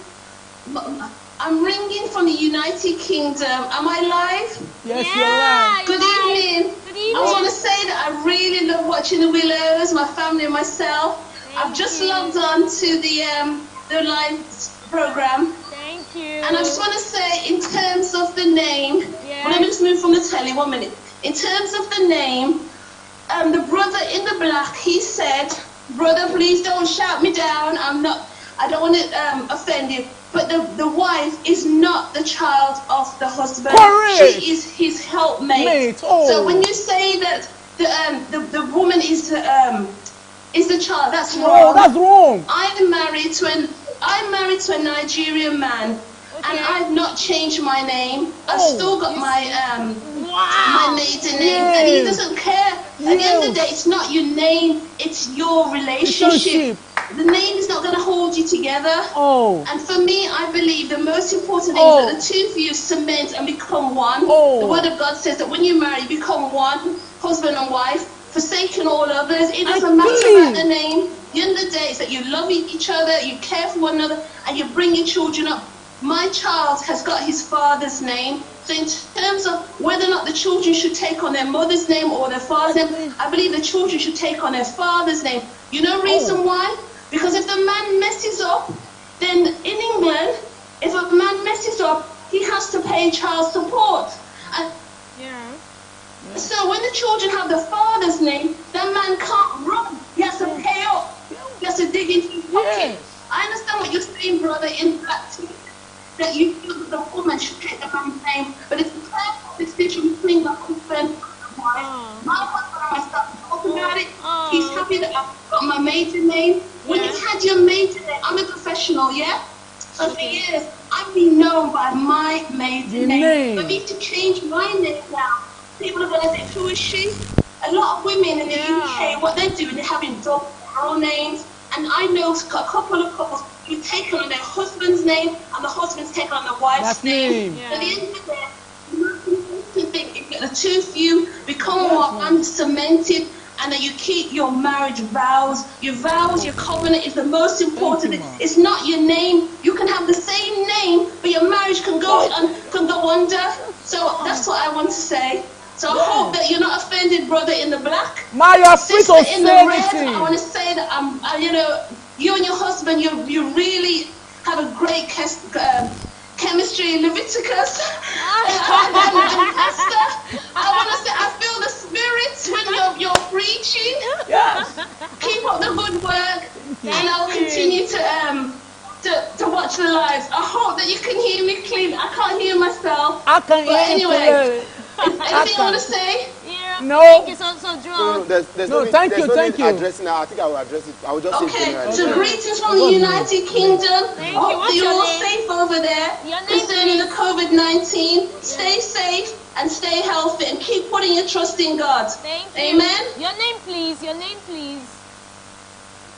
I'm ringing from the United Kingdom. Am I live? Yes, Yeah, you're right. Good evening. Good evening. I want to say that I really love watching the Winlos, my family and myself. I've just logged on to the live program. Thank you. And I just want to say, in terms of the name, let me just move from the telly 1 minute. In terms of the name, the brother in the black, he said, "Brother, please don't shout me down. I don't want to offend you. But the wife is not the child of the husband. Correct. She is his helpmate. Oh. So when you say that the woman is the child, that's wrong. No, that's wrong. I'm married to a Nigerian man, and I've not changed my name. I've still got my maiden name, and he doesn't care. At the end of the day, it's not your name; it's your relationship. The name is not going to hold you together. Oh. And for me, I believe the most important thing is that the two of you cement and become one. Oh. The Word of God says that when you marry, you become one, husband and wife, forsaking all others. It doesn't matter about the name. At the end of the day, it's that you love each other, you care for one another, and you bring your children up. My child has got his father's name. So in terms of whether or not the children should take on their mother's name or their father's name, I believe the children should take on their father's name. You know reason why? Because if the man messes up, then in England, if a man messes up, he has to pay child support. And so when the children have the father's name, that man can't run. He has to pay up. He has to dig into his pocket. I understand what you're saying, brother, in that you feel that the woman should take the man's name, but it's a personal decision between the husband and the wife. My husband and myself talk about it. He's happy that I've got my maiden name. When you've had your maiden name, I'm a professional, so for years, I've been known by my maiden name. For me to change my name now, people are going to say, who is she? A lot of women in the UK, what they're doing, they're having double names. And I know a couple of couples who've taken on their husband's name, and the husband's taken on the wife's name. At the end of the day, the most important thing is that the two of you become one, cemented, and that you keep your marriage vows. Your vows, your covenant is the most important thing. It's not your name. You can have the same name, but your marriage can go under. So that's what I want to say. So I hope that you're not offended, brother in the black. Ma, you are free to in the say red. anything. I want to say that you and your husband, you really have a great chemistry in Leviticus. and Pastor, I want to say I feel the spirit when you're preaching. Yes. Keep up the good work, and I'll continue to watch the lives. I hope that you can hear me clearly. I can't hear myself. I can hear anyway. Anything you want to say? No. Thank you, so Joe. Thank you. Addressing now. I think I will address it. I will just say okay. So greetings from the United Kingdom. Hope you're all safe over there concerning the COVID-19. Stay safe and stay healthy and keep putting your trust in God. Thank you. Amen. Your name, please. Your name, please.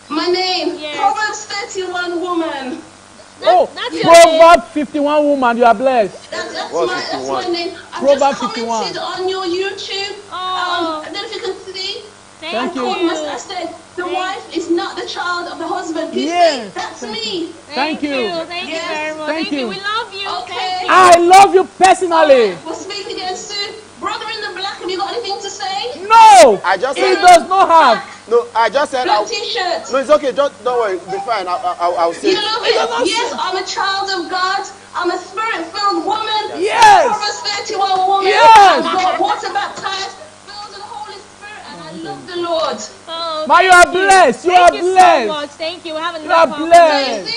My name, Proverbs 31 woman. That's your Proverbs 51 woman, you are blessed. That's my name. I've Proverbs just 51. commented on your YouTube. I don't know if you can see. Thank you. I said, the wife is not the child of the husband. Yes. That's me. Thank you. Thank you very much. Thank you. We love you. Okay. I love you personally. We'll speak again soon. Brother in the black, have you got anything to say? No. I just He said does not have. No, I just said. Black t-shirt. No, it's okay. Don't worry. Be fine. I'll say. You love it? Yes, I'm a child of God. I'm a spirit-filled woman. Yes. Proverbs 31 woman. Yes. I'm got water baptized, filled with the Holy Spirit, and I love the Lord. Ma, you are blessed. You are Thank you blessed. so much. Thank you. We're having You are blessed.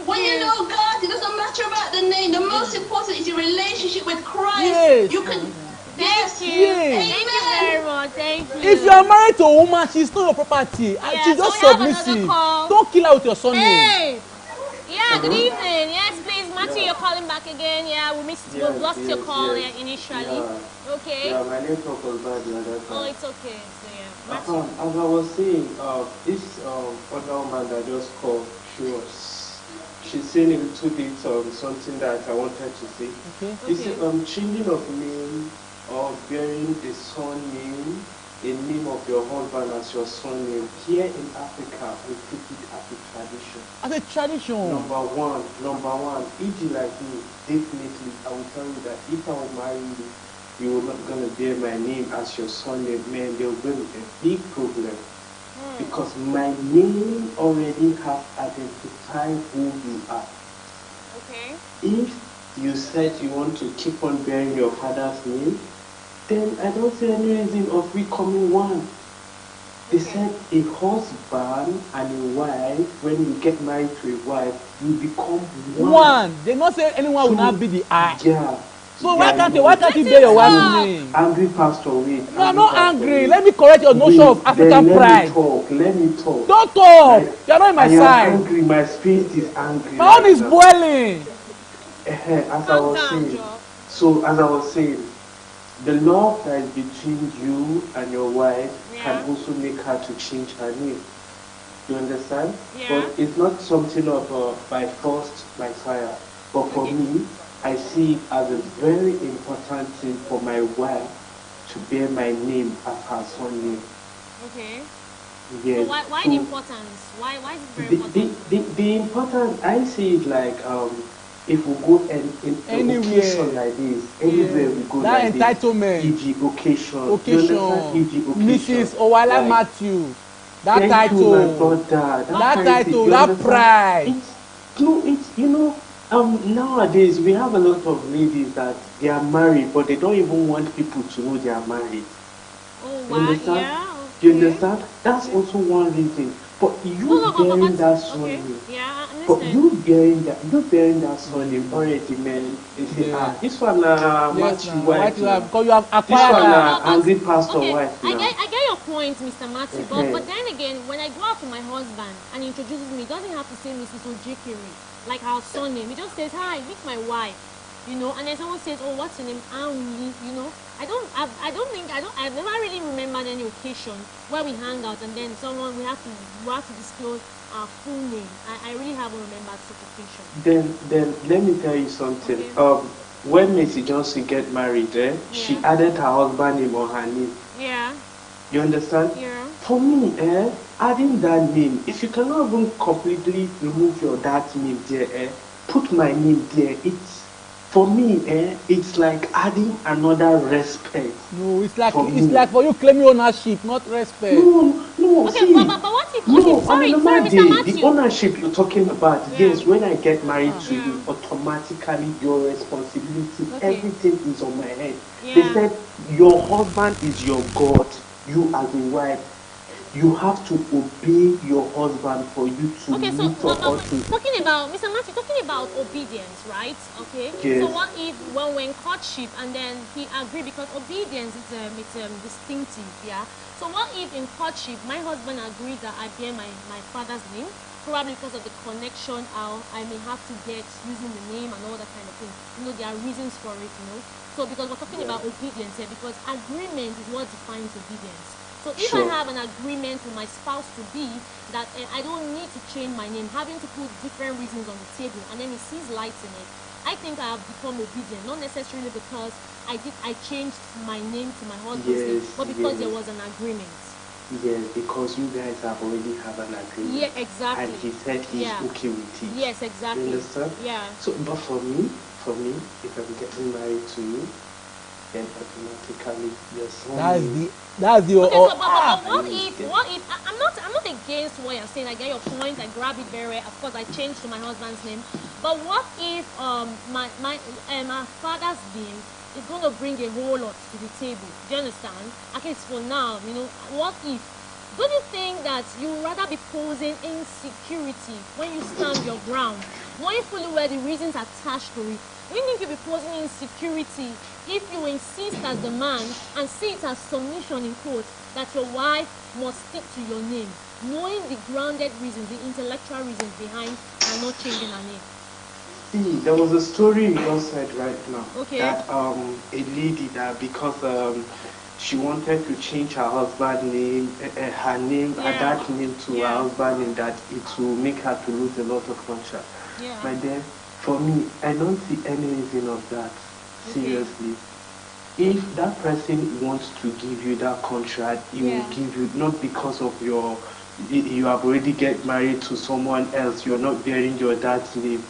When you know God, it doesn't matter about the name. The most important is your relationship with Christ. Yes. You can. Yes. Yes. Thank you very much. Thank you. If you are married to a woman, she's not your property. She's just so we have another submissive. call. Don't kill her with your surname. Hey. Yeah, good evening. Yes, please, Mark Matthew, you're calling back again. Yeah, we lost your call initially. Yeah. Okay. Yeah, my network was bad the other time. Oh, it's okay. So yeah, Matthew. As I was saying, this other woman that just called, she's saying a little bit something that I wanted to say. Okay. It's changing of name or bearing a son name, a name of your husband as your son name. Here in Africa, we take it as a tradition. As a tradition. Number one, if you like me, definitely, I will tell you that if I will marry you, you are not going to bear my name as your son name, man, there will be a big problem. Because my name already has identified who you are. Okay. If you said you want to keep on bearing your father's name, then I don't see any reason of becoming one. They said a husband and a wife, when you get married to a wife, you become one. They not say anyone will not be the I. Yeah. So why can't you bear your wife's name? Angry pastor, wait. No, I'm not angry. Let me correct your notion of African pride. Let me talk. Don't talk. You're not in my side. I am angry. My spirit is angry. My own is boiling. As I was saying, the love that is between you and your wife can also make her to change her name. You understand? Yeah. But it's not something of by force, by fire. But for me, I see it as a very important thing for my wife to bear my name as her son name. Okay. Yes. So why the importance? Why is it very important? The importance, I see it like if we go in occasion like this, anywhere we go that like entitlement. this, e.g. occasion. Mrs. Owala Matthew. That Thank title. you, my brother. That title, that pride. Nowadays we have a lot of ladies that they are married, but they don't even want people to know they are married. Oh, You understand? Yeah. Okay. You understand? That's also one reason. But you bearing that son name. Yeah, But you bearing that son name already, man. They say, this one Matthew wife. Because you have acquired this one that. angry pastor wife. I get your point, Mr. Matthew. But then again, when I go out with my husband and he introduces me, he doesn't have to say Mrs. Ojekiri, like our son name. He just says, hi, meet my wife. You know, and then someone says, oh, what's your name? Anwi, you know. I've never really remembered any occasion where we hang out and then we have to disclose our full name. I really haven't remembered such occasion. Then let me tell you something. Okay. When Missy Johnson get married, she added her husband name on her name. Yeah. You understand? Yeah. For me, adding that name, if you cannot even completely remove your dad's name there, put my name there. For me, it's like adding another respect. No, it's like for you claiming ownership, not respect. No. Okay, see, but what if? Okay, sorry, Mr. Matthew. The ownership you're talking about, yes. When I get married to you, automatically your responsibility, everything is on my head. Yeah. They said your husband is your God. You as a wife, you have to obey your husband for you to meet your husband. Mr. Matthew, talking about obedience, right? Okay. Yes. So what if when we're in courtship and then he agreed, because obedience is distinctive, yeah. So what if in courtship my husband agreed that I bear my father's name, probably because of the connection I may have to get using the name and all that kind of thing. You know, there are reasons for it, you know. So because we're talking about obedience here, because agreement is what defines obedience. So if I have an agreement with my spouse to be that I don't need to change my name, having to put different reasons on the table, and then he sees light in it, I think I have become obedient, not necessarily because I changed my name to my husband's name, but because there was an agreement. Yes, because you guys have already have an agreement. Yeah, exactly. And he said he's okay with it. Yes, exactly. You understand? Yeah. So, but for me, if I'm getting married to you, then automatically your son. That's the. Okay, so what if I'm not against what you're saying. I get your point. I grab it very well. Of course, I changed to my husband's name. But what if my father's name is going to bring a whole lot to the table? Do you understand? At least for now, you know. What if? Don't you think that you would rather be posing insecurity when you stand your ground, knowing fully well the reasons attached to it? Do you think you'll be posing insecurity if you insist as the man and see it as submission in quotes that your wife must stick to your name, knowing the grounded reasons, the intellectual reasons behind and not changing her name? See, there was a story you just said right now. Okay. That a lady that because she wanted to change her husband's name, her name, her dad's name to her husband name, that it will make her to lose a lot of contract. Yeah. My dear, for me, I don't see any reason of that. Seriously. If that person wants to give you that contract, he will give you, not because of you have already get married to someone else, you're not bearing your dad's name.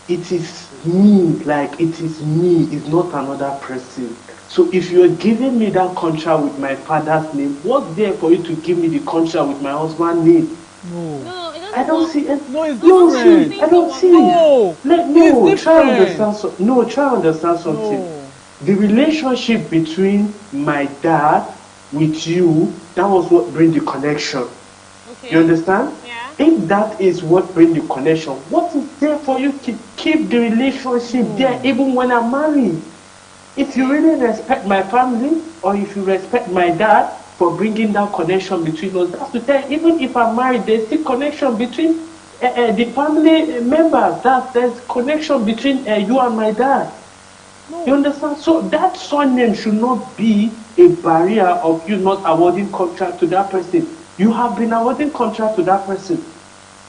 It is me, like it is me, it's not another person. So if you're giving me that contract with my father's name, what's there for you to give me the contract with my husband's name? No, it doesn't I don't work. see it. No, it's No, different. see, I don't see. No, it's Try different. understand try understand something. No. The relationship between my dad with you, that was what bring the connection. Okay. You understand? Yeah. If that is what bring the connection, what is there for you to keep the relationship there even when I'm married? If you really respect my family, or if you respect my dad for bringing that connection between us, that's to tell you, even if I'm married, there's still connection between the family members. There's connection between you and my dad. You understand? So that surname should not be a barrier of you not awarding contract to that person. You have been awarding contract to that person.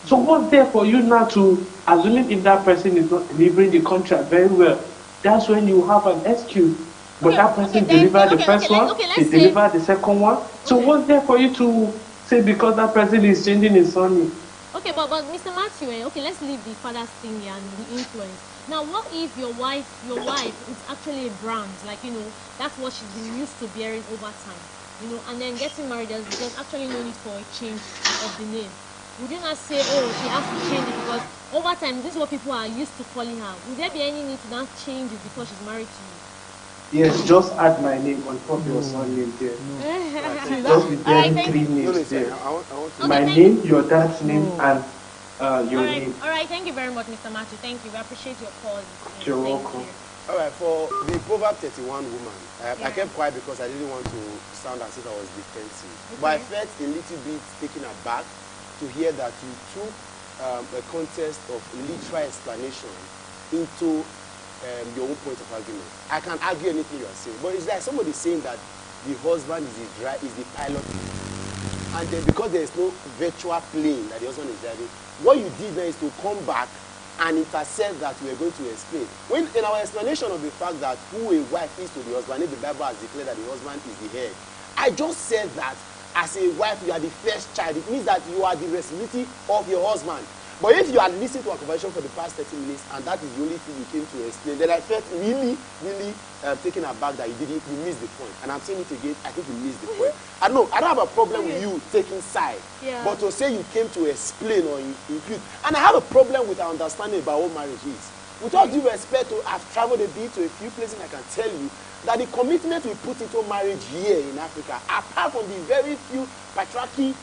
So what's there for you now to, assuming if that person is not delivering the contract very well, that's when you have an excuse. But that person delivered the first one, they delivered the second one. So what's there for you to say because that person is changing his surname? Okay, but Mr. Matthew, okay, let's leave the father's thing and the influence. Now, what if your wife is actually a brand, like, you know, that's what she's been used to bearing over time, you know, and then getting married, there's actually no need for a change of the name. Would you not say, oh, she has to change it because over time, this is what people are used to calling her? Would there be any need to not change it because she's married to you? Yes, just add my name on top of your surname there. Just be bearing three names there. My name, your dad's name, and your name. All right, thank you very much, Mr. Matthew. Thank you. We appreciate your call. You're welcome. All right, for the Proverb 31 woman, I kept quiet because I didn't want to sound as if I was defensive. Okay. But I felt a little bit taken aback to hear that you took a context of literal explanation into your own point of argument. I can argue anything you are saying, but it's like somebody saying that the husband is the pilot, and then because there is no virtual plane that the husband is driving, what you did then is to come back and intercept that we are going to explain. When in our explanation of the fact that who a wife is to the husband, if the Bible has declared that the husband is the head, I just said that as a wife you are the first child. It means that you are the responsibility of your husband. But if you had listened to our conversation for the past 30 minutes and that is the only thing you came to explain, then I felt really taken aback that you missed the point. And I'm saying it again, I think you missed the point. I don't have a problem with you taking side, but to say you came to explain or include, and I have a problem with our understanding about what marriage is. With all due respect, I've traveled a bit to a few places, and I can tell you that the commitment we put into marriage here in Africa, apart from the very few patriarchy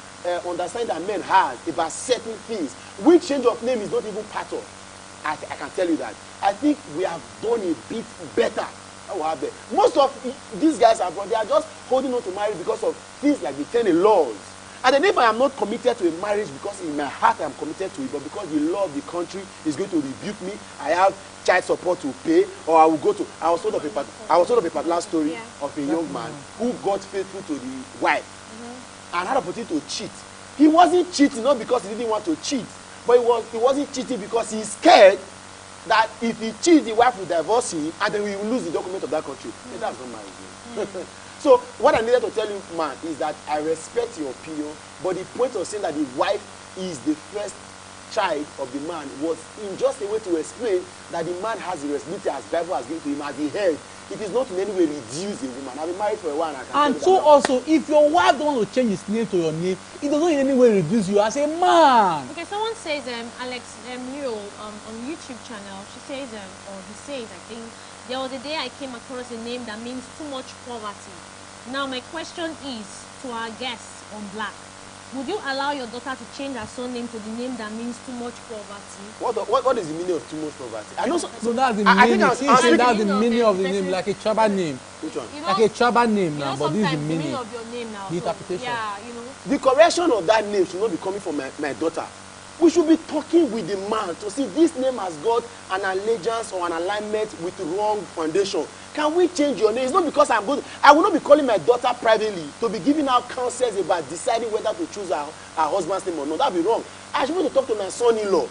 understanding that men have about certain things, which change of name is not even part of. I can tell you that. I think we have done a bit better. Most of these guys they are just holding on to marriage because of things like the 10 laws. And then if I am not committed to a marriage because in my heart I am committed to it, but because the law of the country is going to rebuke me, I have child support to pay, or I will go to. I was told of a particular story of a young man who got faithful to the wife and had an opportunity to cheat. He wasn't cheating not because he didn't want to cheat, but he wasn't cheating because he's scared that if he cheats, the wife will divorce him and then we will lose the document of that country. That's not marriage. So what I needed to tell you, man, is that I respect your opinion, but the point of saying that the wife is the first child of the man was in just a way to explain that the man has the responsibility as Bible has given to him as the head. It is not in any way reduce the woman. I've been married for a while and I can and so also, if your wife don't want to change his name to your name, it doesn't in any way reduce you as a man. Okay, someone says, Alex Leo on YouTube channel, she says, or he says, I think, there was a day I came across a name that means too much poverty. Now my question is to our guests on Black. Would you allow your daughter to change her surname to the name that means too much poverty? What is the meaning of too much poverty? I know. So that's the meaning. That's the meaning of the name, like a tribal name. Which one? Like a tribal name now, but this is the meaning meaning of your name now. The interpretation. Yeah, you know. The correction of that name should not be coming from my daughter. We should be talking with the man to see this name has got an allegiance or an alignment with wrong foundation. Can we change your name? It's not because I will not be calling my daughter privately to be giving out counsels about deciding whether to choose her husband's name or not. That would be wrong. I should want to talk to my son-in-law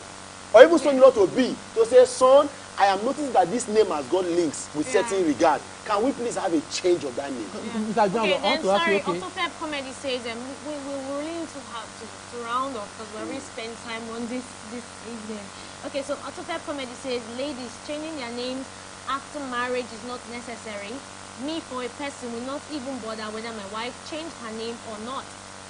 or even son-in-law to be to say, son, I am noticing that this name has got links with certain regard. Can we please have a change of that name? Okay, then sorry, Autofab Comedy says we really need to have to round off because we already spent time on this evening. Okay, so Autofab Comedy says, ladies, changing their names after marriage is not necessary. Me, for a person, will not even bother whether my wife changed her name or not.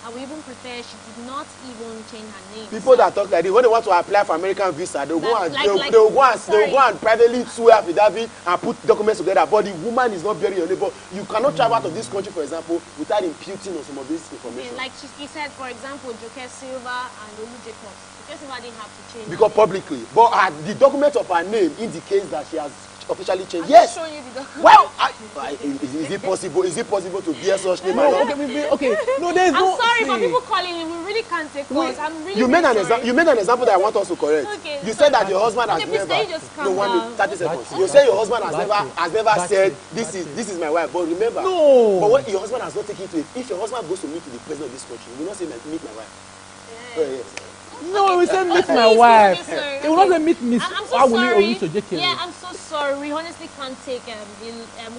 I will even prefer she did not even change her name. People that talk like this, when they want to apply for American visa, they'll go and privately swear affidavit and put documents together. But the woman is not bearing your name. But you cannot travel out of this country, for example, without imputing on some of this information. Okay, like he said, for example, Joker Silva and Olu Jacobs. Joker Silva didn't have to change. Because publicly, but the document of her name indicates that she has officially changed. Yes. Show you the document. Well, is it possible? Is it possible to bear such name? No, okay. No, there's no. I'm sorry for people calling you. We really can't take calls. I'm really. You made an example that I want us to correct. Okay, you said that your husband has never. No, 1 minute, 30 seconds. You say your husband has never said this is my wife. But remember, but what your husband has not taken to it. If your husband goes to meet the president of this country, you will not say meet my wife. Yes. No, we said meet my wife. It will not say meet Miss. I'm so sorry. Yeah, I'm so sorry. We honestly can't take we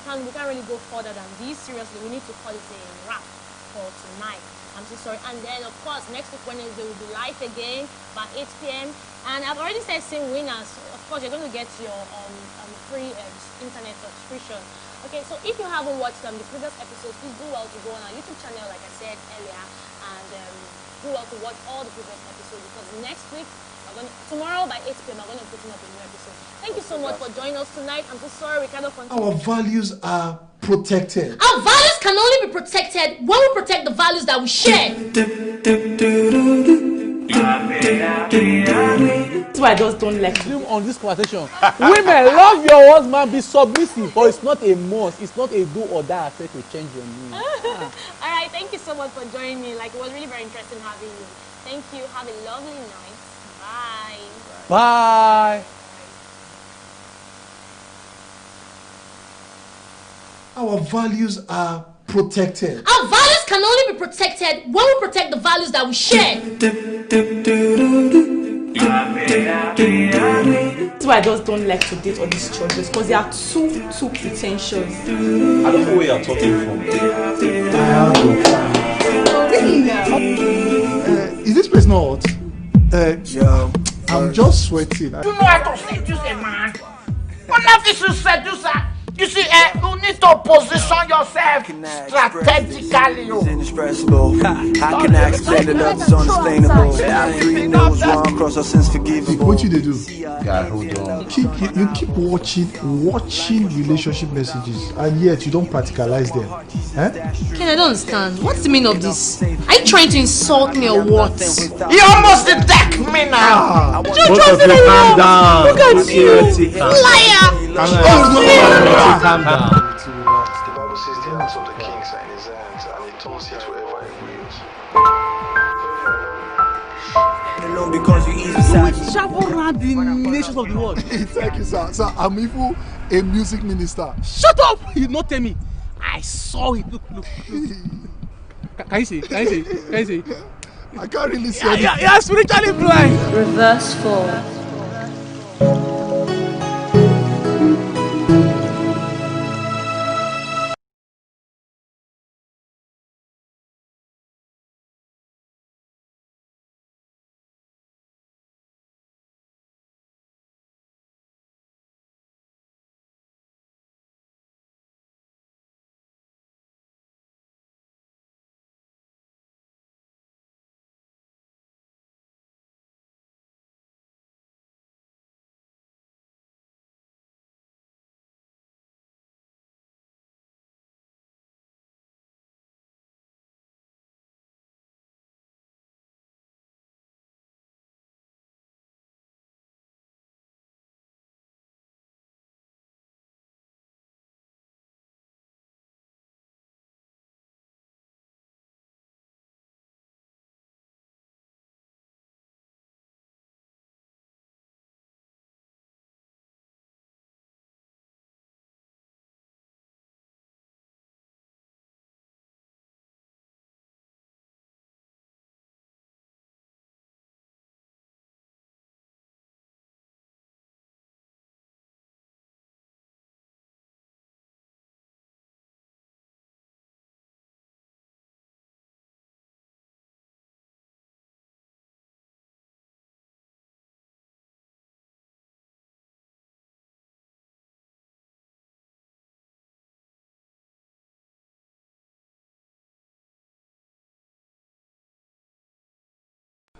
can't really go further than this. Seriously, we need to call it a wrap for tonight. I'm so sorry. And then of course next week Wednesday will be live again by 8 p.m. And I've already said same winners. Of course, you're going to get your free internet subscription. Okay, so if you haven't watched the previous episodes, please do well to go on our YouTube channel, like I said earlier, and do well to watch all the previous episodes because next week, tomorrow by 8 p.m., I'm going to be putting up a new episode. Thank you so much for joining us tonight. I'm so sorry we cannot continue. Our values are protected. Our values can only be protected when we protect the values that we share. That's why I just don't like him on this conversation. Women, love your husband, be submissive, but it's not a must. It's not a do or die affair to change your name. All right, thank you so much for joining me. Like, it was really very interesting having you. Thank you. Have a lovely night. Bye. Bye. Our values are protected. Our values can only be protected when we protect the values that we share. That's why I just don't like to date all these churches because they are too pretentious. I don't know where you're talking from. Is this place not hot? I'm just sweating. You know how to seduce a man. But not this is seducer. You see, you need to position yourself strategically. Inexpressible. How can I explain it? That's unexplainable. Three knows wrong, cross our sins forgivable. What you they do? God, hold on. You keep watching relationship messages, and yet you don't practicalize them. Ken, I don't understand. What's the meaning of this? Are you trying to insult me or what? You almost attacked me now. Calm down. Look at you, liar. Calm down. To relax. The Bible says the hearts of the kings are in his hands, and he turns it wherever he wills. Alone because you easy We travel around the nations of the world. Thank you, sir. Sir, I'm even a music minister. Shut up! You not tell me. I saw it. Look. Can you see? I can't really say. You're spiritually blind. Reverse 4.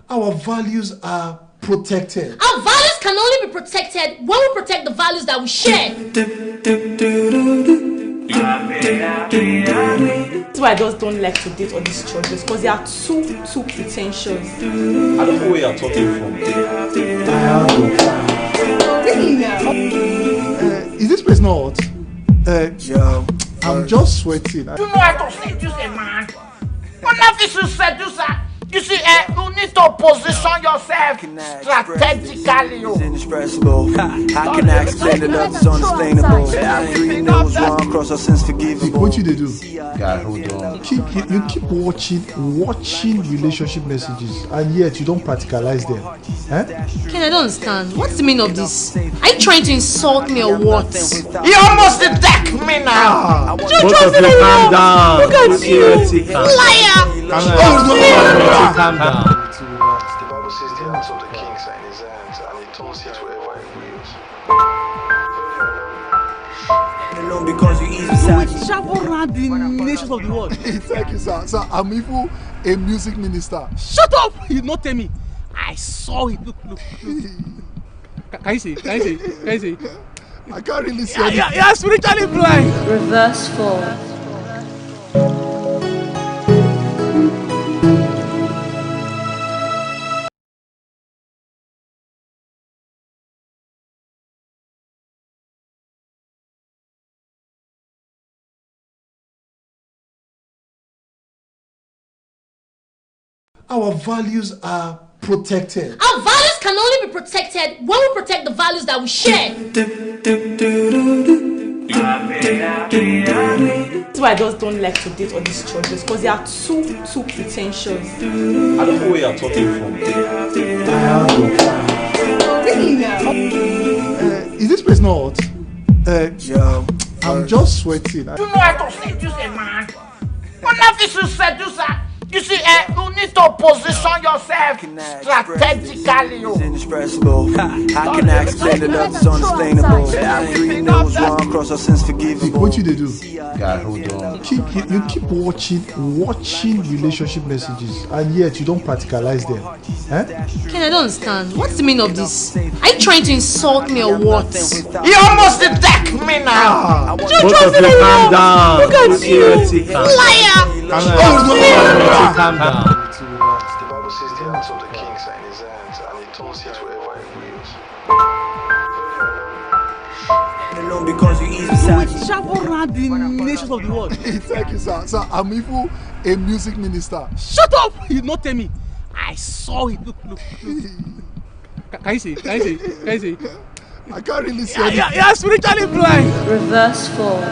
Our values are protected. Our values can only be protected when we protect the values that we share. That's why I just don't like to date all these churches, because they are too pretentious. I don't know where you're talking from. Is this place not hot? I'm just sweating. You know how to seduce a man. One of you should seduce her. You see, you need to position yourself strategically. Inexpressible. How can I explain the love is unexplainable? Every knows wrong, cross our sins forgivable. What you they do? Guy, hold on. You keep watching relationship messages, and yet you don't practicalize them. Ken, I don't understand. What's the meaning of this? Are you trying to insult me or what? You almost attacked me now. Both of you calm down. Look at you, liar. Calm down. The Bible says the hands of the kings are in his hands, and he turns it wherever he wills. Because you easy travel around the nations of the world. Thank you, sir. Sir, I'm even a music minister. Shut up! You not tell me. I saw it. Look. Can you see? Can you see? I can't really see anything. You're spiritually blind. Reverse fall. Our values are protected. Our values can only be protected when we protect the values that we share. That's why I just don't like to date all these churches, because they are too pretentious. I don't know where you're talking from. Is this place not hot? I'm just sweating. You know how to seduce a man. One of you should seduce her. You see, you need to position yourself strategically. Inexpressible. How can I explain the love is unexplainable? Every knows wrong, cross our sins forgivable. What you they do? Guy, hold on. You keep watching relationship messages, and yet you don't practicalize them. Ken, I don't understand. What's the meaning of this? Are you trying to insult me or what? You almost attacked me now. Both of you calm down. Look at you, liar. Calm down. The Bible says the hands of the kings are in his hands, and he turns it wherever he wills. Because you easy travel around the nations of the world. Thank you, sir. Sir, I'm even a music minister. Shut up! You not tell me. I saw it. Look. Can you see? I can't really see anything. You're spiritually blind. Reverse fall.